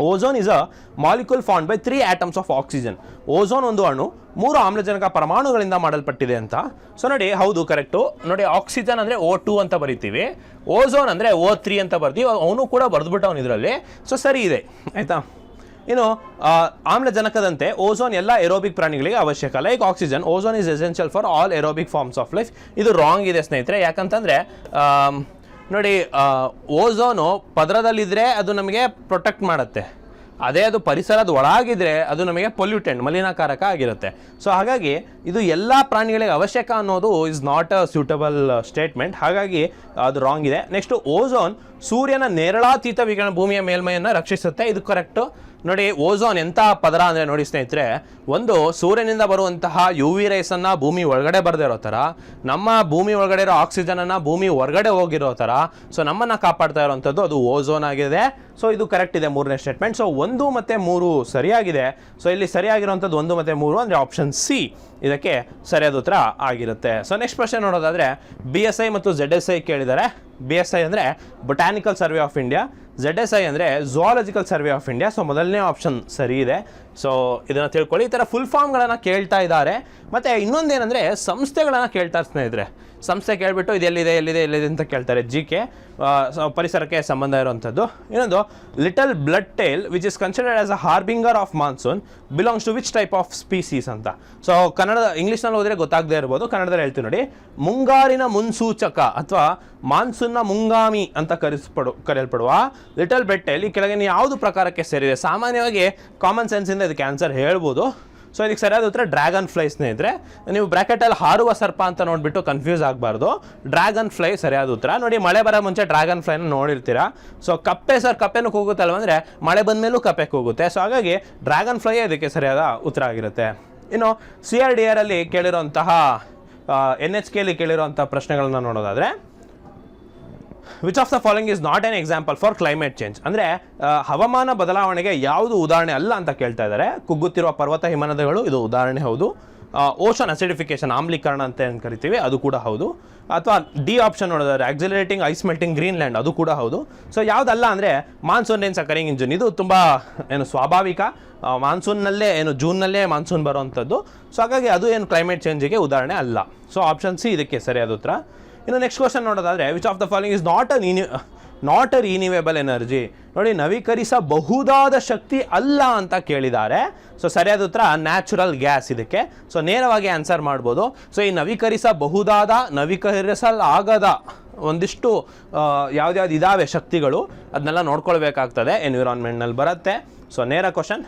ozone is a molecule found by 3 atoms of oxygen. Ozone ಒಂದು ಅಣು 3 ಆಮ್ಲಜನಕ ಪರಮಾಣುಗಳಿಂದ ಮಾಡಲ್ಪಟ್ಟಿದೆ ಅಂತ. ಸೊ ನೋಡಿ, ಹೌದು, ಕರೆಕ್ಟು. ನೋಡಿ, ಆಕ್ಸಿಜನ್ ಅಂದರೆ O2 ಅಂತ ಬರಿತೀವಿ, ಓಝೋನ್ ಅಂದರೆ O3 ಅಂತ ಬರ್ತೀವಿ. ಅವನು ಕೂಡ ಬರೆದ್ಬಿಟ್ಟವನು ಇದರಲ್ಲಿ. ಸೊ ಸರಿ ಇದೆ, ಆಯಿತಾ. ಇನ್ನು ಆಮ್ಲಜನಕದಂತೆ ಓಝೋನ್ ಎಲ್ಲ ಏರೋಬಿಕ್ ಪ್ರಾಣಿಗಳಿಗೆ ಅವಶ್ಯಕ. Like oxygen, ozone is essential for all aerobic forms of life. ಇದು ರಾಂಗ್ ಇದೆ ಸ್ನೇಹಿತರೆ. ಯಾಕಂತಂದರೆ ನೋಡಿ, ಓಝೋನು ಪದರದಲ್ಲಿದ್ದರೆ ಅದು ನಮಗೆ ಪ್ರೊಟೆಕ್ಟ್ ಮಾಡುತ್ತೆ, ಅದೇ ಅದು ಪರಿಸರದ ಒಳಗಿದ್ರೆ ಅದು ನಮಗೆ ಪೊಲ್ಯೂಟೆಂಟ್, ಮಲಿನಕಾರಕ ಆಗಿರುತ್ತೆ. ಸೊ ಹಾಗಾಗಿ ಇದು ಎಲ್ಲ ಪ್ರಾಣಿಗಳಿಗೆ ಅವಶ್ಯಕ ಅನ್ನೋದು is not a suitable statement, ಹಾಗಾಗಿ ಅದು ರಾಂಗ್ ಇದೆ. ನೆಕ್ಸ್ಟು, ಓಝೋನ್ ಸೂರ್ಯನ ನೇರಳಾತೀತ ವಿಕಿರಣ ಭೂಮಿಯ ಮೇಲ್ಮೈಯನ್ನು ರಕ್ಷಿಸುತ್ತೆ. ಇದು ಕರೆಕ್ಟು. ನೋಡಿ, ಓಝೋನ್ ಎಂಥ ಪದರ ಅಂದರೆ ನೋಡಿ ಸ್ನೇಹಿತರೆ, ಒಂದು ಸೂರ್ಯನಿಂದ ಬರುವಂತಹ UV ರೈಸನ್ನು ಭೂಮಿ ಒಳಗಡೆ ಬರದೇ ಇರೋ ಥರ, ನಮ್ಮ ಭೂಮಿ ಒಳಗಡೆ ಇರೋ ಆಕ್ಸಿಜನನ್ನು ಭೂಮಿ ಹೊರಗಡೆ ಹೋಗಿರೋ ಥರ ಸೊ ನಮ್ಮನ್ನು ಕಾಪಾಡ್ತಾ ಇರೋವಂಥದ್ದು ಅದು ಓಝೋನ್ ಆಗಿದೆ. ಸೊ ಇದು ಕರೆಕ್ಟ್ ಇದೆ, 3ನೇ ಸ್ಟೇಟ್ಮೆಂಟ್. ಸೊ 1 ಮತ್ತು 3 ಸರಿಯಾಗಿದೆ. ಸೊ ಇಲ್ಲಿ ಸರಿಯಾಗಿರುವಂಥದ್ದು 1 ಮತ್ತು 3, ಅಂದರೆ ಆಪ್ಷನ್ ಸಿ ಇದಕ್ಕೆ ಸರಿಯಾದ ಉತ್ತರ ಆಗಿರುತ್ತೆ. ಸೊ ನೆಕ್ಸ್ಟ್ ಪ್ರಶ್ನೆ ನೋಡೋದಾದರೆ, BSI ಮತ್ತು ZSI ಕೇಳಿದ್ದಾರೆ. BSI ಅಂದರೆ botanical survey of India, ZSI ಅಂದರೆ ಝುವಾಲಜಿಕಲ್ ಸರ್ವೆ ಆಫ್ ಇಂಡಿಯಾ. ಸೊ ಮೊದಲನೇ ಆಪ್ಷನ್ ಸರಿ ಇದೆ. ಸೊ ಇದನ್ನು ತಿಳ್ಕೊಳ್ಳಿ. ಈ ಥರ ಫುಲ್ ಫಾರ್ಮ್ಗಳನ್ನು ಕೇಳ್ತಾ ಇದ್ದಾರೆ. ಮತ್ತು ಇನ್ನೊಂದೇನೆಂದರೆ ಸಂಸ್ಥೆಗಳನ್ನು ಕೇಳ್ತಾರೆ ಸ್ನೇಹಿತರೆ. ಸಂಸ್ಥೆ ಕೇಳಿಬಿಟ್ಟು ಇದು ಎಲ್ಲಿದೆ ಅಂತ ಕೇಳ್ತಾರೆ. GK ಪರಿಸರಕ್ಕೆ ಸಂಬಂಧ ಇರುವಂಥದ್ದು. ಇನ್ನೊಂದು, little blood tail which is considered as a harbinger of monsoon belongs to which type of species ಅಂತ. ಸೊ ಇಂಗ್ಲೀಷ್ನಲ್ಲಿ ಹೋದರೆ ಗೊತ್ತಾಗದೇ ಇರ್ಬೋದು, ಕನ್ನಡದಲ್ಲಿ ಹೇಳ್ತೀವಿ ನೋಡಿ. ಮುಂಗಾರಿನ ಮುನ್ಸೂಚಕ ಅಥವಾ ಮಾನ್ಸೂನ್ನ ಮುಂಗಾಮಿ ಅಂತ ಕರೆಯಲ್ಪಡುವ ಲಿಟಲ್ ಬ್ಲಡ್ ಟೇಲ್ ಈ ಕೆಳಗಿನ ಯಾವುದು ಪ್ರಕಾರಕ್ಕೆ ಸೇರಿದೆ? ಸಾಮಾನ್ಯವಾಗಿ ಕಾಮನ್ ಸೆನ್ಸಿಂದ ಇದಕ್ಕೆ ಆನ್ಸರ್ ಹೇಳ್ಬೋದು. ಸೊ ಇದಕ್ಕೆ ಸರಿಯಾದ ಉತ್ತರ ಡ್ರ್ಯಾಗನ್ ಫ್ಲೈ ಸ್ನೇಹಿತರೆ. ನೀವು ಬ್ರ್ಯಾಕೆಟಲ್ಲಿ ಹಾರುವ ಸರ್ಪ ಅಂತ ನೋಡಿಬಿಟ್ಟು ಕನ್ಫ್ಯೂಸ್ ಆಗಬಾರ್ದು. ಡ್ರ್ಯಾಗನ್ ಫ್ಲೈ ಸರಿಯಾದ ಉತ್ತರ. ನೋಡಿ, ಮಳೆ ಬರೋ ಮುಂಚೆ ಡ್ರ್ಯಾಗನ್ ಫ್ಲೈನ ನೋಡಿರ್ತೀರಾ. ಸೊ ಕಪ್ಪೆನೂ ಕೂಗುತ್ತಲ್ವ, ಅಂದರೆ ಮಳೆ ಬಂದ ಮೇಲೂ ಕಪ್ಪೆ ಕೂಗುತ್ತೆ. ಸೊ ಹಾಗಾಗಿ ಡ್ರ್ಯಾಗನ್ ಫ್ಲೈ ಇದಕ್ಕೆ ಸರಿಯಾದ ಉತ್ತರ ಆಗಿರುತ್ತೆ. ಇನ್ನು CRDR ಅಲ್ಲಿ ಕೇಳಿರೋಂತಹ NHKಲಿ ಕೇಳಿರೋಂಥ ಪ್ರಶ್ನೆಗಳನ್ನ ನೋಡೋದಾದರೆ, which of the following is not an example for climate change? ಅಂದರೆ ಹವಾಮಾನ ಬದಲಾವಣೆಗೆ ಯಾವುದು ಉದಾಹರಣೆ ಅಲ್ಲ ಅಂತ ಕೇಳ್ತಾ ಇದ್ದಾರೆ. ಕುಗ್ಗುತ್ತಿರುವ ಪರ್ವತ ಹಿಮನದಿಗಳು ಇದು ಉದಾಹರಣೆ ಹೌದು. ಓಷನ್ ಅಸಿಡಿಫಿಕೇಶನ್, ಆಮ್ಲೀಕರಣ ಅಂತ ಏನು ಕರಿತೀವಿ, ಅದು ಕೂಡ ಹೌದು. ಅಥವಾ ಡಿ ಆಪ್ಷನ್ ನೋಡೋದಾದ್ರೆ ಆಕ್ಸಿಲರೇಟಿಂಗ್ ಐಸ್ ಮೆಲ್ಟಿಂಗ್ ಗ್ರೀನ್ಲ್ಯಾಂಡ್, ಅದು ಕೂಡ ಹೌದು. ಸೊ ಯಾವುದಲ್ಲ ಅಂದರೆ monsoon rains occurring in June, ಇದು ತುಂಬ ಸ್ವಾಭಾವಿಕ. ಮಾನ್ಸೂನ್ನಲ್ಲೇ ಜೂನ್ನಲ್ಲೇ ಮಾನ್ಸೂನ್ ಬರುವಂಥದ್ದು. ಸೊ ಹಾಗಾಗಿ ಅದು ಏನು ಕ್ಲೈಮೇಟ್ ಚೇಂಜಿಗೆ ಉದಾಹರಣೆ ಅಲ್ಲ. ಸೊ ಆಪ್ಷನ್ ಸಿ ಇದಕ್ಕೆ ಸರಿಯಾದ ಉತ್ತರ. ಇನ್ನು ನೆಕ್ಸ್ಟ್ ಕ್ವಶನ್ ನೋಡೋದಾದರೆ, which of the following is not a renewable energy? ನೋಡಿ, ನವೀಕರಿಸಬಹುದಾದ ಶಕ್ತಿ ಅಲ್ಲ ಅಂತ ಕೇಳಿದ್ದಾರೆ. ಸೊ ಸರಿಯಾದ ಉತ್ತರ ನ್ಯಾಚುರಲ್ ಗ್ಯಾಸ್ ಇದಕ್ಕೆ. ಸೊ ನೇರವಾಗಿ ಆನ್ಸರ್ ಮಾಡ್ಬೋದು. ಸೊ ಈ ನವೀಕರಿಸಲಾಗದ ಒಂದಿಷ್ಟು ಯಾವ್ದು ಇದಾವೆ ಶಕ್ತಿಗಳು, ಅದನ್ನೆಲ್ಲ ನೋಡ್ಕೊಳ್ಬೇಕಾಗ್ತದೆ, ಎನ್ವಿರಾನ್ಮೆಂಟ್ನಲ್ಲಿ ಬರುತ್ತೆ. ಸೊ ನೇರ question.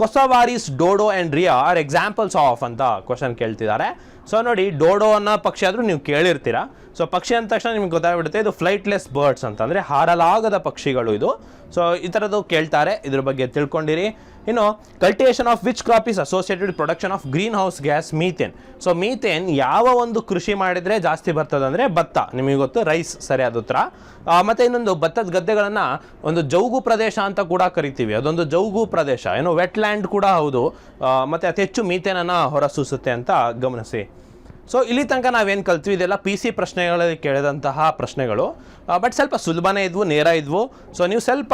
Cassowaries, dodo and rhea are examples of ಅಂತ ಕ್ವಶನ್ ಕೇಳ್ತಿದ್ದಾರೆ. ಸೊ ನೋಡಿ, ಡೋಡೋ ಅನ್ನೋ ಪಕ್ಷಿ ಆದರೂ ನೀವು ಕೇಳಿರ್ತೀರಾ. ಸೊ ಪಕ್ಷಿ ಅಂದ ತಕ್ಷಣ ನಿಮ್ಗೆ ಗೊತ್ತಾಗ್ಬಿಡುತ್ತೆ ಇದು ಫ್ಲೈಟ್ಲೆಸ್ ಬರ್ಡ್ಸ್ ಅಂತ, ಅಂದರೆ ಹಾರಲಾಗದ ಪಕ್ಷಿಗಳು ಇದು. ಸೊ ಈ ಥರದ್ದು ಕೇಳ್ತಾರೆ, ಇದ್ರ ಬಗ್ಗೆ ತಿಳ್ಕೊಂಡಿರಿ. ಇನ್ನು cultivation of which crop is associated production of green house gas methane? So methane ಯಾವ ಒಂದು ಕೃಷಿ ಮಾಡಿದರೆ ಜಾಸ್ತಿ ಬರ್ತದೆ ಅಂದರೆ ಭತ್ತ, ನಿಮಗೆ ಗೊತ್ತು, ರೈಸ್ ಸರಿಯಾದ ಉತ್ತರ. ಮತ್ತು ಇನ್ನೊಂದು, ಭತ್ತದ ಗದ್ದೆಗಳನ್ನು ಒಂದು ಜೌಗು ಪ್ರದೇಶ ಅಂತ ಕೂಡ ಕರಿತೀವಿ, ಅದೊಂದು ಜೌಗು ಪ್ರದೇಶ, ವೆಟ್ಲ್ಯಾಂಡ್ ಕೂಡ ಹೌದು. ಮತ್ತು ಅತಿ ಹೆಚ್ಚು ಮೀಥೇನನ್ನು ಹೊರಸೂಸುತ್ತೆ ಅಂತ ಗಮನಿಸಿ. ಸೊ ಇಲ್ಲಿ ತನಕ ನಾವೇನು ಕಲ್ತೀವಿ ಇದೆಲ್ಲ PC ಪ್ರಶ್ನೆಗಳಲ್ಲಿ ಕೇಳಿದಂತಹ ಪ್ರಶ್ನೆಗಳು. ಬಟ್ ಸ್ವಲ್ಪ ಸುಲಭನೇ ಇದ್ವು, ನೇರ ಇದ್ವು. ಸೊ ನೀವು ಸ್ವಲ್ಪ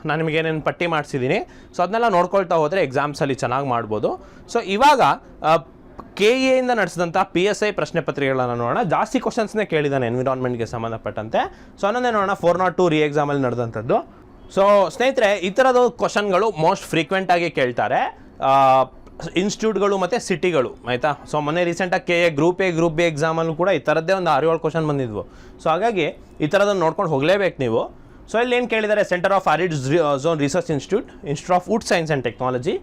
ನಾನು ನಿಮಗೇನೇನು ಪಟ್ಟಿ ಮಾಡಿಸಿದ್ದೀನಿ, ಸೊ ಅದನ್ನೆಲ್ಲ ನೋಡ್ಕೊಳ್ತಾ ಹೋದರೆ ಎಕ್ಸಾಮ್ಸಲ್ಲಿ ಚೆನ್ನಾಗಿ ಮಾಡ್ಬೋದು. ಸೊ ಇವಾಗ KA ಇಂದ ನಡೆಸಿದಂಥ PSI ಪ್ರಶ್ನೆ ಪತ್ರಿಕೆಗಳನ್ನು ನೋಡೋಣ. ಜಾಸ್ತಿ ಕ್ವಶನ್ಸ್ನೇ ಕೇಳಿದ್ದಾನೆ ಎನ್ವಿರಾನ್ಮೆಂಟ್ಗೆ ಸಂಬಂಧಪಟ್ಟಂತೆ. ಸೊ ಅನ್ನೋದೇ ನೋಡೋಣ, 402 ಎಕ್ಸಾಮಲ್ಲಿ ನಡೆದಂಥದ್ದು. ಸೊ ಸ್ನೇಹಿತರೆ, ಈ ಥರದ ಕ್ವಶನ್ಗಳು ಮೋಸ್ಟ್ ಫ್ರೀಕ್ವೆಂಟಾಗಿ ಕೇಳ್ತಾರೆ ಇನ್ಸ್ಟಿಟ್ಯೂಟ್ಗಳು ಮತ್ತು ಸಿಟಿಗಳು, ಆಯಿತಾ. ಸೊ ಮೊನ್ನೆ ರೀಸೆಂಟಾಗಿ KA ಗ್ರೂಪ್ ಬಿ ಎಕ್ಸಾಮಲ್ಲೂ ಕೂಡ ಈ ಥರದ್ದೇ ಒಂದು 6-7 ಕ್ವಶನ್ ಬಂದಿದ್ವು. ಸೊ ಹಾಗಾಗಿ ಈ ಥರದನ್ನು ನೋಡ್ಕೊಂಡು ಹೋಗಲೇಬೇಕು ನೀವು. ಸೊ ಇಲ್ಲಿ ಏನು ಕೇಳಿದ್ದಾರೆ, centre of arid zone research institute of wood science and technology,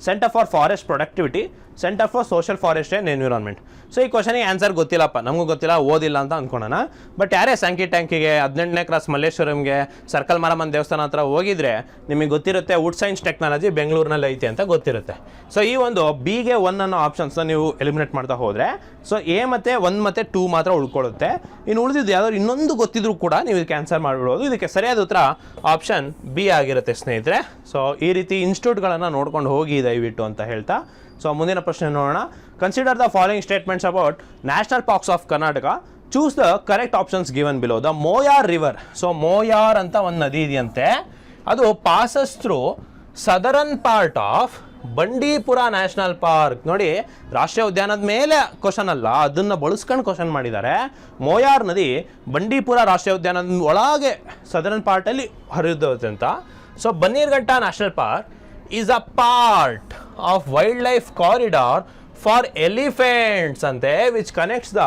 centre for forest productivity, centre for social forestry and environment. So ಈ ಕ್ವಶನಿಗೆ ಆನ್ಸರ್ ಗೊತ್ತಿಲ್ಲಪ್ಪ, ನಮಗೂ ಗೊತ್ತಿಲ್ಲ, ಓದಿಲ್ಲ ಅಂತ ಅಂದ್ಕೊಳೋಣ. ಬಟ್ ಯಾರೇ ಸ್ಯಾಂಕಿ ಟ್ಯಾಂಕಿಗೆ 18ನೇ ಕ್ರಾಸ್ ಮಲ್ಲೇಶ್ವರಂಗೆ ಸರ್ಕಲ್ ಮಾರಮ್ಮನ ದೇವಸ್ಥಾನ ಹತ್ರ ಹೋಗಿದ್ರೆ ನಿಮಗೆ ಗೊತ್ತಿರುತ್ತೆ ವುಡ್ ಸೈನ್ಸ್ ಟೆಕ್ನಾಲಜಿ ಬೆಂಗಳೂರಿನಲ್ಲಿ ಐತೆ ಅಂತ ಗೊತ್ತಿರುತ್ತೆ. ಸೊ ಈ ಒಂದು ಬಿಗೆ 1 ಅನ್ನೋ ಆಪ್ಷನ್ಸ್ನ ನೀವು ಎಲಿಮಿನೇಟ್ ಮಾಡ್ತಾ ಹೋದರೆ ಸೊ ಎ ಮತ್ತು 1 ಮತ್ತು 2 ಮಾತ್ರ ಉಳ್ಕೊಳ್ಳುತ್ತೆ. ಇನ್ನು ಉಳಿದಿದ್ದು ಯಾವ್ದಾದ್ರು ಇನ್ನೊಂದು ಗೊತ್ತಿದ್ರು ಕೂಡ ನೀವು ಇದಕ್ಕೆ ಆನ್ಸರ್ ಮಾಡಿಬಿಡೋದು. ಇದಕ್ಕೆ ಸರಿಯಾದ ಉತ್ತರ ಆಪ್ಷನ್ ಬಿ ಆಗಿರುತ್ತೆ ಸ್ನೇಹಿತರೆ. ಸೊ ಈ ರೀತಿ ಇನ್ಸ್ಟಿಟ್ಯೂಟ್ಗಳನ್ನು ನೋಡ್ಕೊಂಡು ಹೋಗಿ ದಯವಿಟ್ಟು ಅಂತ ಹೇಳ್ತಾ, ಸೊ ಮುಂದಿನ ಪ್ರಶ್ನೆ ನೋಡೋಣ. Consider the following statements about national parks of Karnataka. Choose the correct options given below. The Moyar river, so Moyar ಅಂತ ಒಂದು ನದಿ ಇದೆಯಂತೆ, ಅದು passes through southern part of Bandipur national park. ನೋಡಿ, ರಾಷ್ಟ್ರೀಯ ಉದ್ಯಾನದ ಮೇಲೆ ಕ್ವಶನ್ ಅಲ್ಲ, ಅದನ್ನು ಬಳಸ್ಕೊಂಡು ಕ್ವಶನ್ ಮಾಡಿದ್ದಾರೆ. ಮೋಯಾರ್ ನದಿ ಬಂಡೀಪುರ ರಾಷ್ಟ್ರೀಯ ಉದ್ಯಾನದ ಒಳಗೆ ಸದರನ್ ಪಾರ್ಟಲ್ಲಿ ಹರಿಯುತ್ತೆ ಅಂತ. So Bannerghatta national park is a part of wild life corridor for elephants ಅಂತೆ, which connects the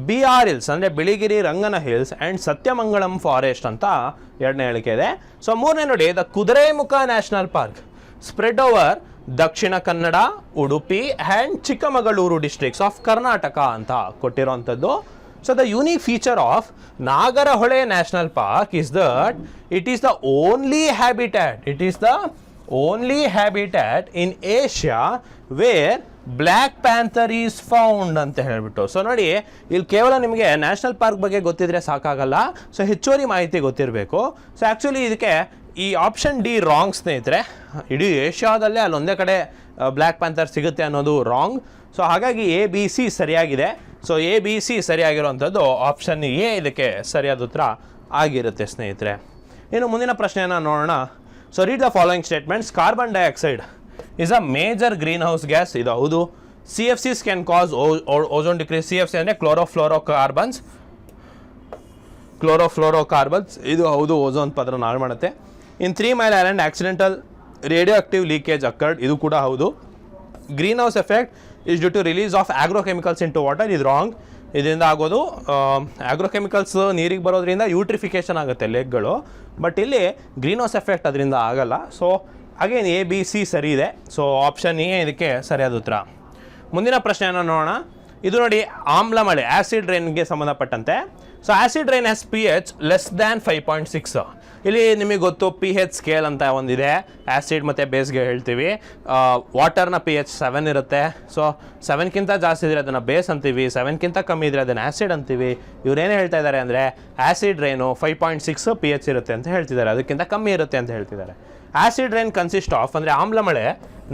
BR hills ಅಂದರೆ Biligiri Rangana hills and Sathyamangalam forest ಅಂತ ಎರಡನೇ ಹೇಳಿಕೆ ಇದೆ. ಸೊ ಮೂರನೇ ನೋಡಿ, the Kudremukh national park spread over Dakshina Kannada, Udupi and Chikkamagaluru districts of Karnataka ಅಂತ ಕೊಟ್ಟಿರೋವಂಥದ್ದು. So the unique feature of Nagarhole national park is that it is the only habitat in Asia wear black panther is found ಅಂತ ಹೇಳ್ಬಿಟ್ಟು. ಸೊ ನೋಡಿ, ಇಲ್ಲಿ ಕೇವಲ ನಿಮಗೆ ನ್ಯಾಷನಲ್ ಪಾರ್ಕ್ ಬಗ್ಗೆ ಗೊತ್ತಿದ್ರೆ ಸಾಕಾಗಲ್ಲ, ಸೊ ಹೆಚ್ಚುವರಿ ಮಾಹಿತಿ ಗೊತ್ತಿರಬೇಕು. ಸೊ ಆ್ಯಕ್ಚುಲಿ ಇದಕ್ಕೆ ಈ ಆಪ್ಷನ್ ಡಿ ರಾಂಗ್ ಸ್ನೇಹಿತರೆ. ಇಡೀ ಏಷ್ಯಾದಲ್ಲೇ ಅಲ್ಲೊಂದೇ ಕಡೆ ಬ್ಲ್ಯಾಕ್ ಪ್ಯಾಂಥರ್ ಸಿಗುತ್ತೆ ಅನ್ನೋದು ರಾಂಗ್. ಸೊ ಹಾಗಾಗಿ ABC ಸರಿಯಾಗಿದೆ. ಸೊ ABC ಸರಿಯಾಗಿರುವಂಥದ್ದು ಆಪ್ಷನ್ ಎ ಇದಕ್ಕೆ ಸರಿಯಾದ ಉತ್ತರ ಆಗಿರುತ್ತೆ ಸ್ನೇಹಿತರೆ. ಇನ್ನು ಮುಂದಿನ ಪ್ರಶ್ನೆಯನ್ನು ನೋಡೋಣ. So read the following statements. Carbon dioxide is a major greenhouse gas. ಇದು ಹೌದು. CFCs can cause ozone decrease. CFC ಅಂದರೆ ಕ್ಲೋರೋಫ್ಲೋರೋಕಾರ್ಬನ್ಸ್. ಇದು ಹೌದು, ಓಝೋನ್ ಪದರನ ಹಾಳು ಮಾಡುತ್ತೆ. In 3 Mile Island accidental radioactive leakage occurred. ಇದು ಕೂಡ ಹೌದು. Greenhouse effect is due to release of agrochemicals into water. ಇದು ರಾಂಗ್. ಇದರಿಂದ ಆಗೋದು ಆಗ್ರೋಕೆಮಿಕಲ್ಸ್ ನೀರಿಗೆ ಬರೋದ್ರಿಂದ ಯೂಟ್ರಿಫಿಕೇಷನ್ ಆಗುತ್ತೆ ಲೇಕ್ಗಳು, ಬಟ್ ಇಲ್ಲಿ ಗ್ರೀನ್ ಹೌಸ್ ಎಫೆಕ್ಟ್ ಅದರಿಂದ ಆಗಲ್ಲ. ಸೊ ಅಗೇನ್ ABC ಸರಿ ಇದೆ. ಸೊ ಆಪ್ಷನ್ ಎ ಇದಕ್ಕೆ ಸರಿಯಾದ ಉತ್ತರ. ಮುಂದಿನ ಪ್ರಶ್ನೆಯನ್ನು ನೋಡೋಣ. ಇದು ನೋಡಿ, ಆಮ್ಲ ಮಳೆ ಆ್ಯಸಿಡ್ ರೈನ್ಗೆ ಸಂಬಂಧಪಟ್ಟಂತೆ. So acid rain has pH less than 5.6. ಇಲ್ಲಿ ನಿಮಗೆ ಗೊತ್ತು pH ಸ್ಕೇಲ್ ಅಂತ ಒಂದಿದೆ, ಆ್ಯಸಿಡ್ ಮತ್ತು ಬೇಸ್ಗೆ ಹೇಳ್ತೀವಿ. ವಾಟರ್ನ pH 7 ಇರುತ್ತೆ. ಸೊ 7ಕ್ಕಿಂತ ಜಾಸ್ತಿ ಇದ್ದರೆ ಅದನ್ನು ಬೇಸ್ ಅಂತೀವಿ, 7ಕ್ಕಿಂತ ಕಮ್ಮಿ ಇದ್ದರೆ ಅದನ್ನು ಆ್ಯಸಿಡ್ ಅಂತೀವಿ. ಇವರೇನು ಹೇಳ್ತಾ ಇದ್ದಾರೆ ಅಂದರೆ ಆ್ಯಸಿಡ್ ರೈನು 5.6 pH ಇರುತ್ತೆ ಅಂತ ಹೇಳ್ತಿದ್ದಾರೆ, ಅದಕ್ಕಿಂತ ಕಮ್ಮಿ ಇರುತ್ತೆ ಅಂತ ಹೇಳ್ತಿದ್ದಾರೆ. ಆ್ಯಸಿಡ್ ರೈನ್ ಕನ್ಸಿಸ್ಟ್ ಆಫ್ ಅಂದರೆ ಆಮ್ಲ ಮಳೆ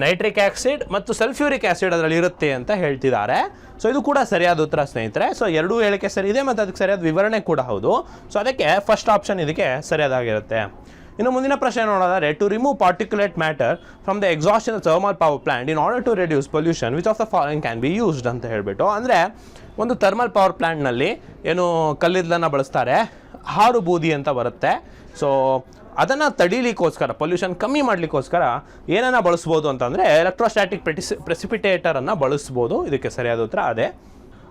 ನೈಟ್ರಿಕ್ ಆ್ಯಸಿಡ್ ಮತ್ತು ಸಲ್ಫ್ಯೂರಿಕ್ ಆ್ಯಸಿಡ್ ಅದರಲ್ಲಿ ಇರುತ್ತೆ ಅಂತ ಹೇಳ್ತಿದ್ದಾರೆ. ಸೊ ಇದು ಕೂಡ ಸರಿಯಾದ ಉತ್ತರ ಸ್ನೇಹಿತರೆ. ಸೊ ಎರಡೂ ಹೇಳಿಕೆ ಸರಿ ಇದೆ ಮತ್ತು ಅದಕ್ಕೆ ಸರಿಯಾದ ವಿವರಣೆ ಕೂಡ ಹೌದು. ಸೊ ಅದಕ್ಕೆ ಫಸ್ಟ್ ಆಪ್ಷನ್ ಇದಕ್ಕೆ ಸರಿಯಾದಾಗಿರುತ್ತೆ. ಇನ್ನು ಮುಂದಿನ ಪ್ರಶ್ನೆ ನೋಡೋದಾದರೆ, to remove particulate matter from the exhaust in the thermal power plant in order to reduce pollution which of the following can be used ಅಂತ ಹೇಳ್ಬಿಟ್ಟು. ಅಂದರೆ ಒಂದು ಥರ್ಮಲ್ ಪವರ್ ಪ್ಲಾಂಟ್ನಲ್ಲಿ ಏನು ಕಲ್ಲಿದ್ದಲನ್ನು ಬಳಸ್ತಾರೆ, ಹಾರು ಬೂದಿ ಅಂತ ಬರುತ್ತೆ. ಸೊ ಅದನ್ನು ತಡೀಲಿಕ್ಕೋಸ್ಕರ, ಪೊಲ್ಯೂಷನ್ ಕಮ್ಮಿ ಮಾಡಲಿಕ್ಕೋಸ್ಕರ ಏನನ್ನು ಬಳಸ್ಬೋದು ಅಂತಂದರೆ ಎಲೆಕ್ಟ್ರೋಸ್ಟ್ಯಾಟಿಕ್ ಪ್ರೆಸಿಪಿಟೇಟರನ್ನು ಬಳಸ್ಬೋದು. ಇದಕ್ಕೆ ಸರಿಯಾದ ಉತ್ತರ ಅದೇ.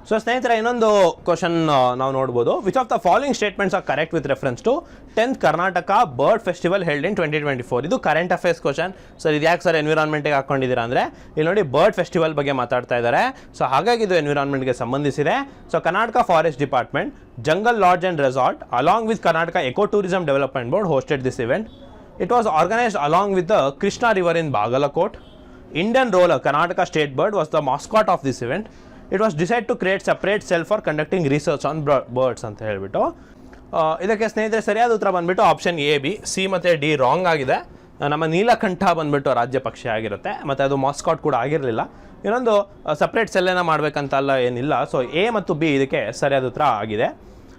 ಸೊ ಸ್ನೇಹಿತರೆ, ಇನ್ನೊಂದು ಕ್ವಶನ್ ನಾವು ನೋಡ್ಬೋದು. Which of the following statements are correct with reference to 10th Karnataka bird festival held in 2024. ಇದು ಕರೆಂಟ್ ಅಫೇರ್ಸ್ ಕ್ವಶನ್. ಸರ್ ಇದು ಯಾಕೆ ಸರ್ ಎನ್ವಿರಾನ್ಮೆಂಟಿಗೆ ಹಾಕ್ಕೊಂಡಿದ್ದೀರಾ ಅಂದರೆ, ಇಲ್ಲಿ ನೋಡಿ ಬರ್ಡ್ ಫೆಸ್ಟಿವಲ್ ಬಗ್ಗೆ ಮಾತಾಡ್ತಾ ಇದ್ದಾರೆ. ಸೊ ಹಾಗಾಗಿ ಇದು ಎನ್ವಿರಾನ್ಮೆಂಟ್ಗೆ ಸಂಬಂಧಿಸಿದೆ. So Karnataka forest department, Jungle Lodge and Resort along with Karnataka Eco Tourism Development Board hosted this event. It was organized along with the Krishna River in Bagalakot. Indian roller, Karnataka state bird, was the mascot of this event. It was decided to create separate cell for conducting research on birds ಅಂತ ಹೇಳ್ಬಿಟ್ಟು. ಇದಕ್ಕೆ ಸ್ನೇಹಿತರೆ ಸರಿಯಾದ ಉತ್ತರ ಬಂದ್ಬಿಟ್ಟು option AB. C ಮತ್ತು D wrong ಆಗಿದೆ. ನಮ್ಮ ನೀಲಕಂಠ ಬಂದ್ಬಿಟ್ಟು ರಾಜ್ಯ ಪಕ್ಷಿ ಆಗಿರುತ್ತೆ ಮತ್ತು ಅದು ಮಾಸ್ಕಾಟ್ ಕೂಡ ಆಗಿರಲಿಲ್ಲ. ಇನ್ನೊಂದು ಸಪ್ರೇಟ್ ಸೆಲ್ಲೇನ ಮಾಡಬೇಕಂತಲ್ಲ ಏನಿಲ್ಲ. ಸೊ A ಮತ್ತು B ಇದಕ್ಕೆ ಸರಿಯಾದ ಉತ್ತರ ಆಗಿದೆ.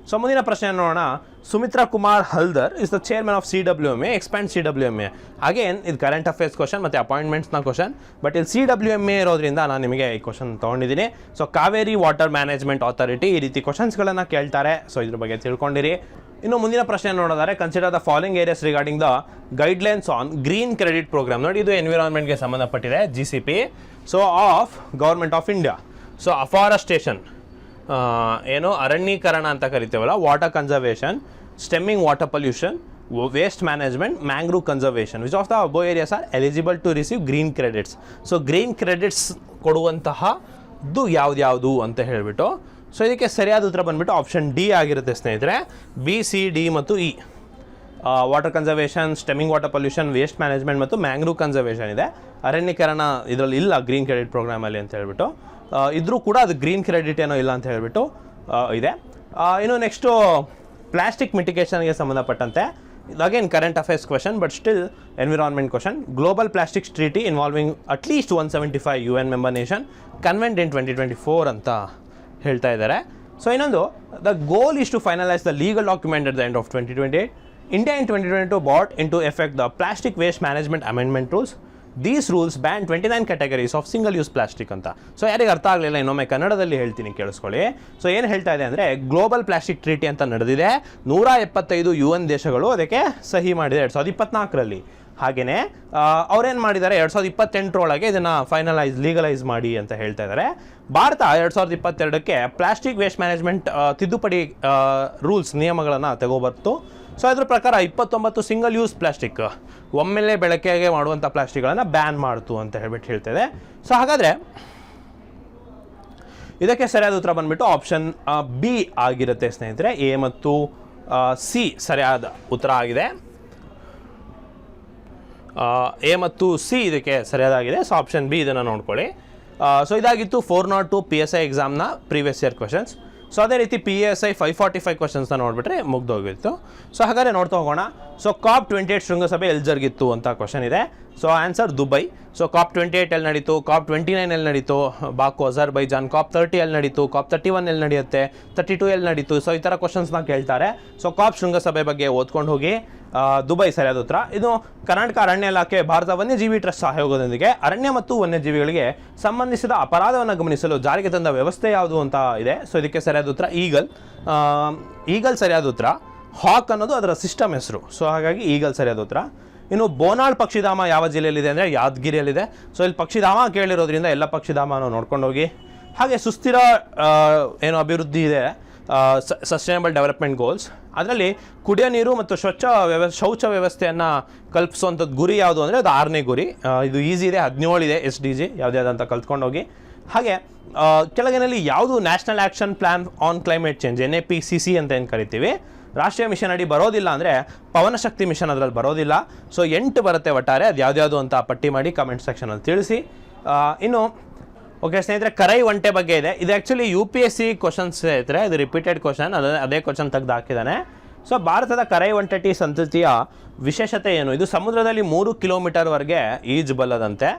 ಸೊ ಮುಂದಿನ ಪ್ರಶ್ನೆಯನ್ನು ನೋಡೋಣ. Sumitra Kumar Haldar is the chairman of CWMA. Expand CWMA. Again ಇದು ಕರೆಂಟ್ ಅಫೇರ್ಸ್ ಕ್ವಶನ್ ಮತ್ತು ಅಪಾಯಿಂಟ್ಮೆಂಟ್ಸ್ನ ಕ್ವಶನ್, ಬಟ್ ಇಲ್ಲಿ CWMA ಇರೋದ್ರಿಂದ ನಾನು ನಿಮಗೆ ಈ ಕ್ವಶನ್ ತೊಗೊಂಡಿದ್ದೀನಿ. So Cauvery water management authority ಈ ರೀತಿ ಕ್ವಶನ್ಸ್ಗಳನ್ನು ಕೇಳ್ತಾರೆ. ಸೊ ಇದ್ರ ಬಗ್ಗೆ ತಿಳ್ಕೊಂಡಿರಿ. ಇನ್ನು ಮುಂದಿನ ಪ್ರಶ್ನೆ ನೋಡೋದಾದ್ರೆ, consider the following areas regarding the guidelines on green credit programme. ನೋಡಿ, ಇದು ಎನ್ವಿರಾನ್ಮೆಂಟ್ಗೆ ಸಂಬಂಧಪಟ್ಟಿದೆ, GCP. So of government of India. So afforestation, ಏನು ಅರಣ್ಯೀಕರಣ ಅಂತ ಕರಿತೇವಲ್ಲ, water conservation, stemming water pollution, waste management, mangrove conservation. Which of the above areas are eligible to receive green credits? So green credits ಕೊಡುವಂತಹದ್ದು ಯಾವ್ದು ಅಂತ ಹೇಳಿಬಿಟ್ಟು, so ಇದಕ್ಕೆ ಸರಿಯಾದ ಉತ್ತರ ಬಂದುಬಿಟ್ಟು ಆಪ್ಷನ್ ಡಿ ಆಗಿರುತ್ತೆ ಸ್ನೇಹಿತರೆ. ಬಿ, ಸಿ, ಡಿ ಮತ್ತು E. Water conservation, stemming water pollution, waste management ಮತ್ತು ಮ್ಯಾಂಗ್ರೂವ್ ಕನ್ಸರ್ವೇಷನ್ ಇದೆ. ಅರಣ್ಯೀಕರಣ ಇದರಲ್ಲಿ ಇಲ್ಲ ಗ್ರೀನ್ ಕ್ರೆಡಿಟ್ ಪ್ರೋಗ್ರಾಮಲ್ಲಿ ಅಂತ ಹೇಳ್ಬಿಟ್ಟು, ಇದ್ರೂ ಕೂಡ ಅದು ಗ್ರೀನ್ ಕ್ರೆಡಿಟ್ ಏನೋ ಇಲ್ಲ ಅಂತ ಹೇಳ್ಬಿಟ್ಟು ಇದೆ. ಇನ್ನು ನೆಕ್ಸ್ಟು ಪ್ಲಾಸ್ಟಿಕ್ ಮಿಟಿಗೇಷನ್ಗೆ ಸಂಬಂಧಪಟ್ಟಂತೆ, again current affairs question but still environment question. Global plastics treaty involving at least 175 UN member nation convened in 2024 ಅಂತ ಹೇಳ್ತಾ ಇದ್ದಾರೆ. ಸೊ ಇನ್ನೊಂದು, the goal is to finalise the legal document at the end of 2028. India in 2022 brought into effect the Plastic Waste Management Amendment Rules. These rules ban 29 categories of single-use plastic ಅಂತ. So ಯಾರಿಗೆ ಅರ್ಥ ಆಗಲಿಲ್ಲ ಇನ್ನೊಮ್ಮೆ ಕನ್ನಡದಲ್ಲಿ ಹೇಳ್ತೀನಿ ಕೇಳಿಸ್ಕೊಳ್ಳಿ. So ಏನು ಹೇಳ್ತಾ ಇದೆ ಅಂದರೆ, ಗ್ಲೋಬಲ್ ಪ್ಲಾಸ್ಟಿಕ್ ಟ್ರೀಟಿ ಅಂತ ನಡೆದಿದೆ. 175 UN ದೇಶಗಳು ಅದಕ್ಕೆ ಸಹಿ ಮಾಡಿದೆ 2024ರಲ್ಲಿ. ಹಾಗೆಯೇ ಅವ್ರೇನು ಮಾಡಿದ್ದಾರೆ, 2028ರೊಳಗೆ ಇದನ್ನು ಲೀಗಲೈಸ್ ಮಾಡಿ ಅಂತ ಹೇಳ್ತಾ ಇದ್ದಾರೆ. ಭಾರತ 2022ಕ್ಕೆ ಪ್ಲಾಸ್ಟಿಕ್ ವೇಸ್ಟ್ ಮ್ಯಾನೇಜ್ಮೆಂಟ್ ತಿದ್ದುಪಡಿ ರೂಲ್ಸ್ ನಿಯಮಗಳನ್ನು ತಗೋಬರ್ತು. ಸೊ ಅದ್ರ ಪ್ರಕಾರ 29 ಸಿಂಗಲ್ ಯೂಸ್ ಪ್ಲಾಸ್ಟಿಕ್, ಒಮ್ಮೆಲೆ ಬಳಕೆಗೆ ಮಾಡುವಂಥ ಪ್ಲಾಸ್ಟಿಕ್ಗಳನ್ನು ಬ್ಯಾನ್ ಮಾಡ್ತು ಅಂತ ಹೇಳ್ತಿದೆ. ಸೊ ಹಾಗಾದರೆ ಇದಕ್ಕೆ ಸರಿಯಾದ ಉತ್ತರ ಬಂದುಬಿಟ್ಟು ಆಪ್ಷನ್ ಬಿ ಆಗಿರುತ್ತೆ ಸ್ನೇಹಿತರೆ. ಎ ಮತ್ತು ಸಿ ಸರಿಯಾದ ಉತ್ತರ ಆಗಿದೆ. ಎ ಮತ್ತು ಸಿ ಇದಕ್ಕೆ ಸರಿಯಾದಾಗಿದೆ. ಸೊ ಆಪ್ಷನ್ ಬಿ ಇದನ್ನು ನೋಡ್ಕೊಳ್ಳಿ. ಸೊ ಇದಾಗಿತ್ತು 402 PSI ಎಕ್ಸಾಮ್ನ ಪ್ರೀವಿಯಸ್ ಇಯರ್ ಕ್ವಶನ್ಸ್. ಸೊ ಅದೇ ರೀತಿ PSI 545 ಕ್ವಶನ್ಸ್ನ ನೋಡಿಬಿಟ್ರೆ ಮುಗ್ದೋಗಿತ್ತು. ಸೊ ಹಾಗಾದರೆ ನೋಡ್ತಾ ಹೋಗೋಣ. ಸೊ COP 28 ಶೃಂಗಸಭೆ ಎಲ್ಲಿ ಜರುಗಿತ್ತು ಅಂತ ಕ್ವಶನ್ ಇದೆ. So answer Dubai. So COP 28 ಎಲ್ಲಿ ನಡೀತು, COP 29 ಎಲ್ಲಿ ನಡೀತು, ಬಾಕು ಅಜರ್ಬೈಜಾನ್, COP 30 ಎಲ್ಲಿ ನಡೀತು, COP 31 ಎಲ್ಲಿ ನಡೆಯುತ್ತೆ, 32 ಎಲ್ಲಿ ನಡೀತು. ಸೊ ಈ ಥರ ಕ್ವಶನ್ಸ್ನ ಕೇಳ್ತಾರೆ. ಸೊ COP ಶೃಂಗಸಭೆ ಬಗ್ಗೆ ಓದ್ಕೊಂಡು ಹೋಗಿ. ದುಬೈ ಸರಿಯಾದ ಉತ್ತರ. ಇದು ಕರ್ನಾಟಕ ಅರಣ್ಯ ಇಲಾಖೆ ಭಾರತ ವನ್ಯಜೀವಿ ಟ್ರಸ್ಟ್ ಸಹಯೋಗದೊಂದಿಗೆ ಅರಣ್ಯ ಮತ್ತು ವನ್ಯಜೀವಿಗಳಿಗೆ ಸಂಬಂಧಿಸಿದ ಅಪರಾಧವನ್ನು ಗಮನಿಸಲು ಜಾರಿಗೆ ತಂದ ವ್ಯವಸ್ಥೆ ಯಾವುದು ಅಂತ ಇದೆ. ಸೊ ಇದಕ್ಕೆ ಸರಿಯಾದ ಉತ್ತರ ಈಗಲ್ ಸರಿಯಾದ ಉತ್ತರ. ಹಾಕ್ ಅನ್ನೋದು ಅದರ ಸಿಸ್ಟಮ್ ಹೆಸರು. ಸೊ ಹಾಗಾಗಿ ಈಗಲ್ ಸರಿಯಾದ ಉತ್ತರ. ಇನ್ನು ಬೋನಾಳ್ ಪಕ್ಷಿಧಾಮ ಯಾವ ಜಿಲ್ಲೆಯಲ್ಲಿದೆ ಅಂದರೆ ಯಾದಗಿರಿಯಲ್ಲಿದೆ. ಸೊ ಇಲ್ಲಿ ಪಕ್ಷಿಧಾಮ ಕೇಳಿರೋದ್ರಿಂದ ಎಲ್ಲ ಪಕ್ಷಿಧಾಮನೂ ನೋಡ್ಕೊಂಡು ಹೋಗಿ. ಹಾಗೆ ಸುಸ್ಥಿರ ಏನು ಅಭಿವೃದ್ಧಿ ಇದೆ, ಸಸ್ಟೈನಬಲ್ ಡೆವಲಪ್ಮೆಂಟ್ ಗೋಲ್ಸ್, ಅದರಲ್ಲಿ ಕುಡಿಯೋ ನೀರು ಮತ್ತು ಶೌಚ ವ್ಯವಸ್ಥೆಯನ್ನು ಕಲ್ಪಿಸುವಂಥದ್ದು ಗುರಿ ಯಾವುದು ಅಂದರೆ ಅದು 6ನೇ ಗುರಿ. ಇದು ಈಸಿ ಇದೆ, 17 ಇದೆ SDG ಯಾವುದ್ಯಾವುದಂತ ಕಲ್ತ್ಕೊಂಡೋಗಿ. ಹಾಗೆ ಕೆಳಗಿನಲ್ಲಿ ಯಾವುದು national action plan on climate change NAPCC ಅಂತ ಏನು ಕರಿತೀವಿ, ರಾಷ್ಟ್ರೀಯ ಮಿಷನ್ ಅಡಿ ಬರೋದಿಲ್ಲ ಅಂದರೆ ಪವನಶಕ್ತಿ ಮಿಷನ್ ಅದರಲ್ಲಿ ಬರೋದಿಲ್ಲ. ಸೊ 8 ಬರುತ್ತೆ ಒಟ್ಟಾರೆ. ಅದು ಯಾವ್ದು ಅಂತ ಪಟ್ಟಿ ಮಾಡಿ ಕಮೆಂಟ್ ಸೆಕ್ಷನಲ್ಲಿ ತಿಳಿಸಿ. ಇನ್ನು ಓಕೆ ಸ್ನೇಹಿತರೆ, ಕರೈ ಒಂಟೆ ಬಗ್ಗೆ ಇದೆ. ಇದು ಆ್ಯಕ್ಚುಲಿ UPSC ಕ್ವಶನ್ಸ್ ಸ್ನೇಹಿತರೆ, ಇದು ರಿಪೀಟೆಡ್ ಕ್ವಶನ್, ಅದೇ ಕ್ವಶನ್ ತೆಗೆದು ಹಾಕಿದ್ದಾನೆ. ಸೊ ಭಾರತದ ಕರೈ ಒಂಟೆ ಸಂತತಿಯ ವಿಶೇಷತೆ ಏನು? ಇದು ಸಮುದ್ರದಲ್ಲಿ 3 ಕಿಲೋಮೀಟರ್ವರೆಗೆ ಈಜಬಲ್ಲದಂತೆ.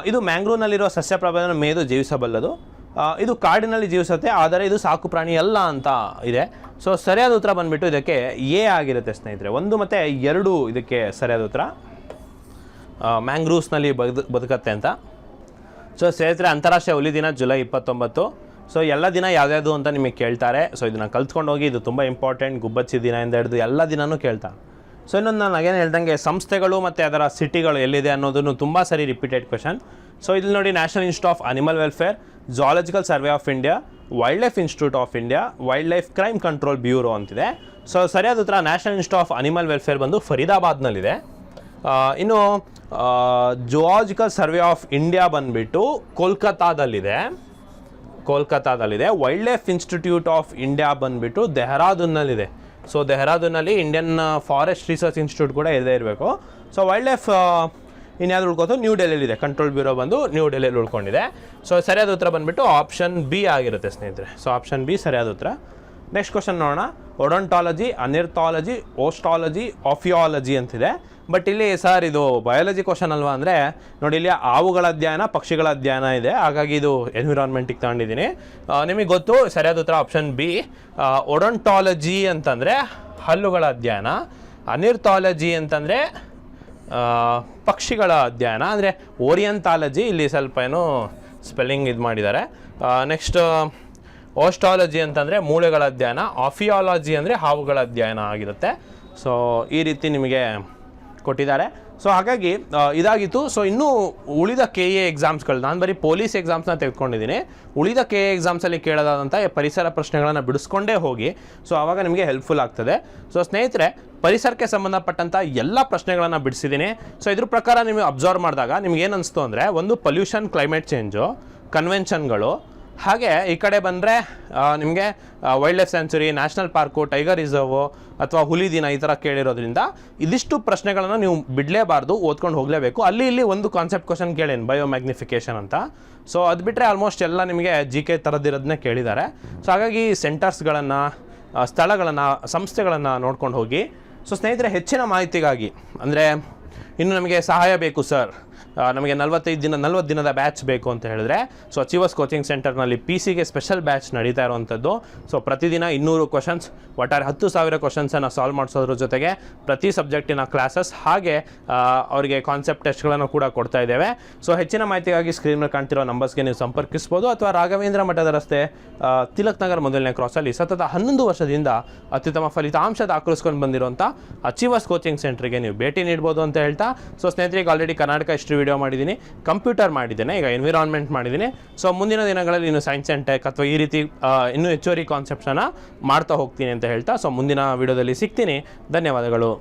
ಇದು ಮ್ಯಾಂಗ್ರೂವ್ನಲ್ಲಿರುವ ಸಸ್ಯ ಪ್ರಭೇದವನ್ನು ಮೇದು ಜೀವಿಸಬಲ್ಲದು. ಇದು ಕಾಡಿನಲ್ಲಿ ಜೀವಿಸುತ್ತೆ, ಆದರೆ ಇದು ಸಾಕು ಪ್ರಾಣಿ ಅಲ್ಲ ಅಂತ ಇದೆ. ಸೊ ಸರಿಯಾದ ಉತ್ತರ ಬಂದುಬಿಟ್ಟು ಇದಕ್ಕೆ ಎ ಆಗಿರುತ್ತೆ ಸ್ನೇಹಿತರೆ. 1 ಮತ್ತು 2 ಇದಕ್ಕೆ ಸರಿಯಾದ ಉತ್ತರ. ಮ್ಯಾಂಗ್ರೂವ್ಸ್ನಲ್ಲಿ ಬದುಕತ್ತೆ ಅಂತ. ಸೊ ಸ್ನೇಹಿತರೆ, ಅಂತಾರಾಷ್ಟ್ರೀಯ ಹುಲಿ ದಿನ ಜುಲೈ 29. ಸೊ ಎಲ್ಲ ದಿನ ಯಾವ್ಯಾವುದು ಅಂತ ನಿಮಗೆ ಕೇಳ್ತಾರೆ. ಸೊ ಇದನ್ನು ಕಲ್ತ್ಕೊಂಡು ಹೋಗಿ, ಇದು ತುಂಬ ಇಂಪಾರ್ಟೆಂಟ್. ಗುಬ್ಬಚ್ಚಿ ದಿನದಿಂದ ಹಿಡಿದು ಎಲ್ಲ ದಿನವೂ ಕೇಳ್ತಾರೆ. ಸೊ ಇನ್ನೊಂದು ನಾನು ಅಗೇನು ಹೇಳ್ದಂಗೆ ಸಂಸ್ಥೆಗಳು ಮತ್ತು ಅದರ ಸಿಟಿಗಳು ಎಲ್ಲಿದೆ ಅನ್ನೋದನ್ನು ತುಂಬ ಸರಿ ರಿಪೀಟೆಡ್ ಕ್ವಶನ್. ಸೊ ಇಲ್ಲಿ ನೋಡಿ, national institute of animal welfare, zoological survey of India, wildlife institute of India, wildlife crime control bureau ಅಂತಿದೆ. ಸೊ ಸರಿಯಾದ ಉತ್ತರ national institute of animal welfare ಬಂದು ಫರೀದಾಬಾದ್ನಲ್ಲಿದೆ. ಇನ್ನು ಝುಆಲಜಿಕಲ್ ಸರ್ವೆ ಆಫ್ ಇಂಡಿಯಾ ಬಂದುಬಿಟ್ಟು ಕೋಲ್ಕತ್ತಾದಲ್ಲಿದೆ. Wildlife institute of India ಬಂದುಬಿಟ್ಟು ಡೆಹ್ರಾಡೂನ್ನಲ್ಲಿದೆ. ಸೊ ಡೆಹ್ರಾಡೂನಲ್ಲಿ ಇಂಡಿಯನ್ ಫಾರೆಸ್ಟ್ ರಿಸರ್ಚ್ ಇನ್ಸ್ಟಿಟ್ಯೂಟ್ ಕೂಡ ಇದೇ ಇರಬೇಕು. ಸೊ ವೈಲ್ಡ್ ಲೈಫ್ ಇನ್ಯಾವುದು ಉಳ್ಕೋತು, ನ್ಯೂ ಡೆಲ್ಲಿಲಿದೆ. ಕಂಟ್ರೋಲ್ ಬ್ಯೂರೋ ಬಂದು ನ್ಯೂ ಡೆಲ್ಲಿಯಲ್ಲಿ ಉಳ್ಕೊಂಡಿದೆ. ಸೊ ಸರಿಯಾದ ಉತ್ತರ ಬಂದುಬಿಟ್ಟು ಆಪ್ಷನ್ ಬಿ ಆಗಿರುತ್ತೆ ಸ್ನೇಹಿತರೆ. ಸೊ ಆಪ್ಷನ್ ಬಿ ಸರಿಯಾದ ಉತ್ತರ. ನೆಕ್ಸ್ಟ್ ಕ್ವಶನ್ ನೋಡೋಣ. ಒಡೋಂಟಾಲಜಿ, ಅನಿರ್ಥಾಲಜಿ, ಓಸ್ಟಾಲಜಿ, ಆಫಿಯಾಲಜಿ ಅಂತಿದೆ. ಬಟ್ ಇಲ್ಲಿ ಸರ್ ಇದು ಬಯಾಲಜಿ ಕ್ವಶನ್ ಅಲ್ವಾ ಅಂದರೆ, ನೋಡಿ ಇಲ್ಲಿ ಆವುಗಳ ಅಧ್ಯಯನ, ಪಕ್ಷಿಗಳ ಅಧ್ಯಯನ ಇದೆ. ಹಾಗಾಗಿ ಇದು ಎನ್ವಿರಾನ್ಮೆಂಟಿಗೆ ತಗೊಂಡಿದ್ದೀನಿ. ನಿಮಗೆ ಗೊತ್ತು, ಸರಿಯಾದ ಉತ್ತರ ಆಪ್ಷನ್ ಬಿ. ಒಡೋಂಟಾಲಜಿ ಅಂತಂದರೆ ಹಲ್ಲುಗಳ ಅಧ್ಯಯನ, ಅನಿರ್ಥಾಲಜಿ ಅಂತಂದರೆ ಪಕ್ಷಿಗಳ ಅಧ್ಯಯನ, ಅಂದರೆ ಓರಿಯಂತಾಲಜಿ ಇಲ್ಲಿ ಸ್ವಲ್ಪ ಏನೋ ಸ್ಪೆಲ್ಲಿಂಗ್ ಇದು ಮಾಡಿದ್ದಾರೆ. ನೆಕ್ಸ್ಟ್ ಓಸ್ಟಾಲಜಿ ಅಂತಂದರೆ ಮೂಳೆಗಳ ಅಧ್ಯಯನ, ಆಫಿಯಾಲಜಿ ಅಂದರೆ ಹಾವುಗಳ ಅಧ್ಯಯನ ಆಗಿರುತ್ತೆ. ಸೊ ಈ ರೀತಿ ನಿಮಗೆ ಕೊಟ್ಟಿದ್ದಾರೆ. ಸೊ ಹಾಗಾಗಿ ಇದಾಗಿತ್ತು. ಸೊ ಇನ್ನೂ ಉಳಿದ ಕೆ ಎ ಎಕ್ಸಾಮ್ಸ್ಗಳು, ನಾನು ಬರೀ ಪೊಲೀಸ್ ಎಕ್ಸಾಮ್ಸ್ನ ತೆಗೆದುಕೊಂಡಿದ್ದೀನಿ. ಉಳಿದ ಕೆ ಎ ಎಕ್ಸಾಮ್ಸಲ್ಲಿ ಕೇಳೋದಾದಂಥ ಪರಿಸರ ಪ್ರಶ್ನೆಗಳನ್ನು ಬಿಡಿಸ್ಕೊಂಡೇ ಹೋಗಿ. ಸೊ ಆವಾಗ ನಿಮಗೆ ಹೆಲ್ಪ್ಫುಲ್ ಆಗ್ತದೆ. ಸೊ ಸ್ನೇಹಿತರೆ, ಪರಿಸರಕ್ಕೆ ಸಂಬಂಧಪಟ್ಟಂಥ ಎಲ್ಲ ಪ್ರಶ್ನೆಗಳನ್ನು ಬಿಡಿಸಿದ್ದೀನಿ. ಸೊ ಇದ್ರ ಪ್ರಕಾರ ನಿಮಗೆ ಅಬ್ಸರ್ವ್ ಮಾಡಿದಾಗ ನಿಮ್ಗೆ ಏನು ಅನಿಸ್ತು ಅಂದರೆ, ಒಂದು ಪೊಲ್ಯೂಷನ್, ಕ್ಲೈಮೇಟ್ ಚೇಂಜು, ಕನ್ವೆನ್ಷನ್ಗಳು, ಹಾಗೆ ಈ ಕಡೆ ಬಂದರೆ ನಿಮಗೆ wildlife sanctuary, national park, tiger reserve ಅಥವಾ ಹುಲಿ ದಿನ ಈ ಥರ ಕೇಳಿರೋದ್ರಿಂದ ಇದಿಷ್ಟು ಪ್ರಶ್ನೆಗಳನ್ನು ನೀವು ಬಿಡಲೇಬಾರ್ದು, ಓದ್ಕೊಂಡು ಹೋಗಲೇಬೇಕು. ಅಲ್ಲಿ ಇಲ್ಲಿ ಒಂದು ಕಾನ್ಸೆಪ್ಟ್ ಕ್ವಶನ್ ಕೇಳೇನು, ಬಯೋಮ್ಯಾಗ್ನಿಫಿಕೇಷನ್ ಅಂತ. ಸೊ ಅದು ಬಿಟ್ಟರೆ ಆಲ್ಮೋಸ್ಟ್ ಎಲ್ಲ ನಿಮಗೆ ಜಿ ಕೆ ಥರದ್ದಿರೋದನ್ನೇ ಕೇಳಿದ್ದಾರೆ. ಸೊ ಹಾಗಾಗಿ ಸೆಂಟರ್ಸ್ಗಳನ್ನು, ಸ್ಥಳಗಳನ್ನು, ಸಂಸ್ಥೆಗಳನ್ನು ನೋಡ್ಕೊಂಡು ಹೋಗಿ. ಸೊ ಸ್ನೇಹಿತರೆ, ಹೆಚ್ಚಿನ ಮಾಹಿತಿಗಾಗಿ ಅಂದರೆ ಇನ್ನು ನಮಗೆ ಸಹಾಯ ಬೇಕು ಸರ್, ನಮಗೆ 40 ದಿನದ ಬ್ಯಾಚ್ ಬೇಕು ಅಂತ ಹೇಳಿದ್ರೆ, ಸೊ ಅಚೀವರ್ಸ್ ಕೋಚಿಂಗ್ ಸೆಂಟರ್ನಲ್ಲಿ PC ಗೆ ಸ್ಪೆಷಲ್ ಬ್ಯಾಚ್ ನಡೀತಾ ಇರುವಂಥದ್ದು. ಸೊ ಪ್ರತಿದಿನ 200 ಕ್ವಶನ್ಸ್, ಒಟ್ಟಾರೆ 10,000 ಕ್ವಶನ್ಸನ್ನು ಸಾಲ್ವ್ ಮಾಡಿಸೋದ್ರ ಜೊತೆಗೆ ಪ್ರತಿ ಸಬ್ಜೆಕ್ಟಿನ ಕ್ಲಾಸಸ್, ಹಾಗೆ ಅವರಿಗೆ ಕಾನ್ಸೆಪ್ಟ್ ಟೆಸ್ಟ್ಗಳನ್ನು ಕೂಡ ಕೊಡ್ತಾ ಇದ್ದೇವೆ. ಸೊ ಹೆಚ್ಚಿನ ಮಾಹಿತಿಗಾಗಿ ಸ್ಕ್ರೀನ್ ಮೇಲೆ ಕಾಣ್ತಿರೋ ನಂಬರ್ಸ್ಗೆ ನೀವು ಸಂಪರ್ಕಿಸ್ಬೋದು, ಅಥವಾ ರಾಘವೇಂದ್ರ ಮಠದ ರಸ್ತೆ, ತಿಲಕ್ ನಗರ್ ಮೊದಲನೇ ಕ್ರಾಸಲ್ಲಿ ಸತತ 11 ವರ್ಷದಿಂದ ಅತ್ಯುತ್ತಮ ಫಲಿತಾಂಶ ದಾಖಲಿಸ್ಕೊಂಡು ಬಂದಿರುವಂಥ ಅಚೀವರ್ಸ್ ಕೋಚಿಂಗ್ ಸೆಂಟರ್ಗೆ ನೀವು ಭೇಟಿ ನೀಡ್ಬೋದು ಅಂತ ಹೇಳ್ತಾ, ಸೊ ಸ್ನೇಹಿತರಿಗೆ ಆಲ್ರೆಡಿ ಕರ್ನಾಟಕ ಹಿಸ್ಟ್ರಿ ವಿಡಿಯೋ ಮಾಡಿದ್ದೀನಿ, ಕಂಪ್ಯೂಟರ್ ಮಾಡಿದ್ದೇನೆ, ಈಗ ಎನ್ವಿರಾನ್ಮೆಂಟ್ ಮಾಡಿದ್ದೀನಿ. ಸೊ ಮುಂದಿನ ದಿನಗಳಲ್ಲಿ ಇನ್ನು ಸೈನ್ಸ್ ಆ್ಯಂಡ್ ಟೆಕ್ ಅಥವಾ ಈ ರೀತಿ ಇನ್ನೂ ಹೆಚ್ಚುವರಿ ಕಾನ್ಸೆಪ್ಟ್ಸನ್ನು ಮಾಡ್ತಾ ಹೋಗ್ತೀನಿ ಅಂತ ಹೇಳ್ತಾ, ಸೊ ಮುಂದಿನ ವಿಡಿಯೋದಲ್ಲಿ ಸಿಗ್ತೀನಿ. ಧನ್ಯವಾದಗಳು.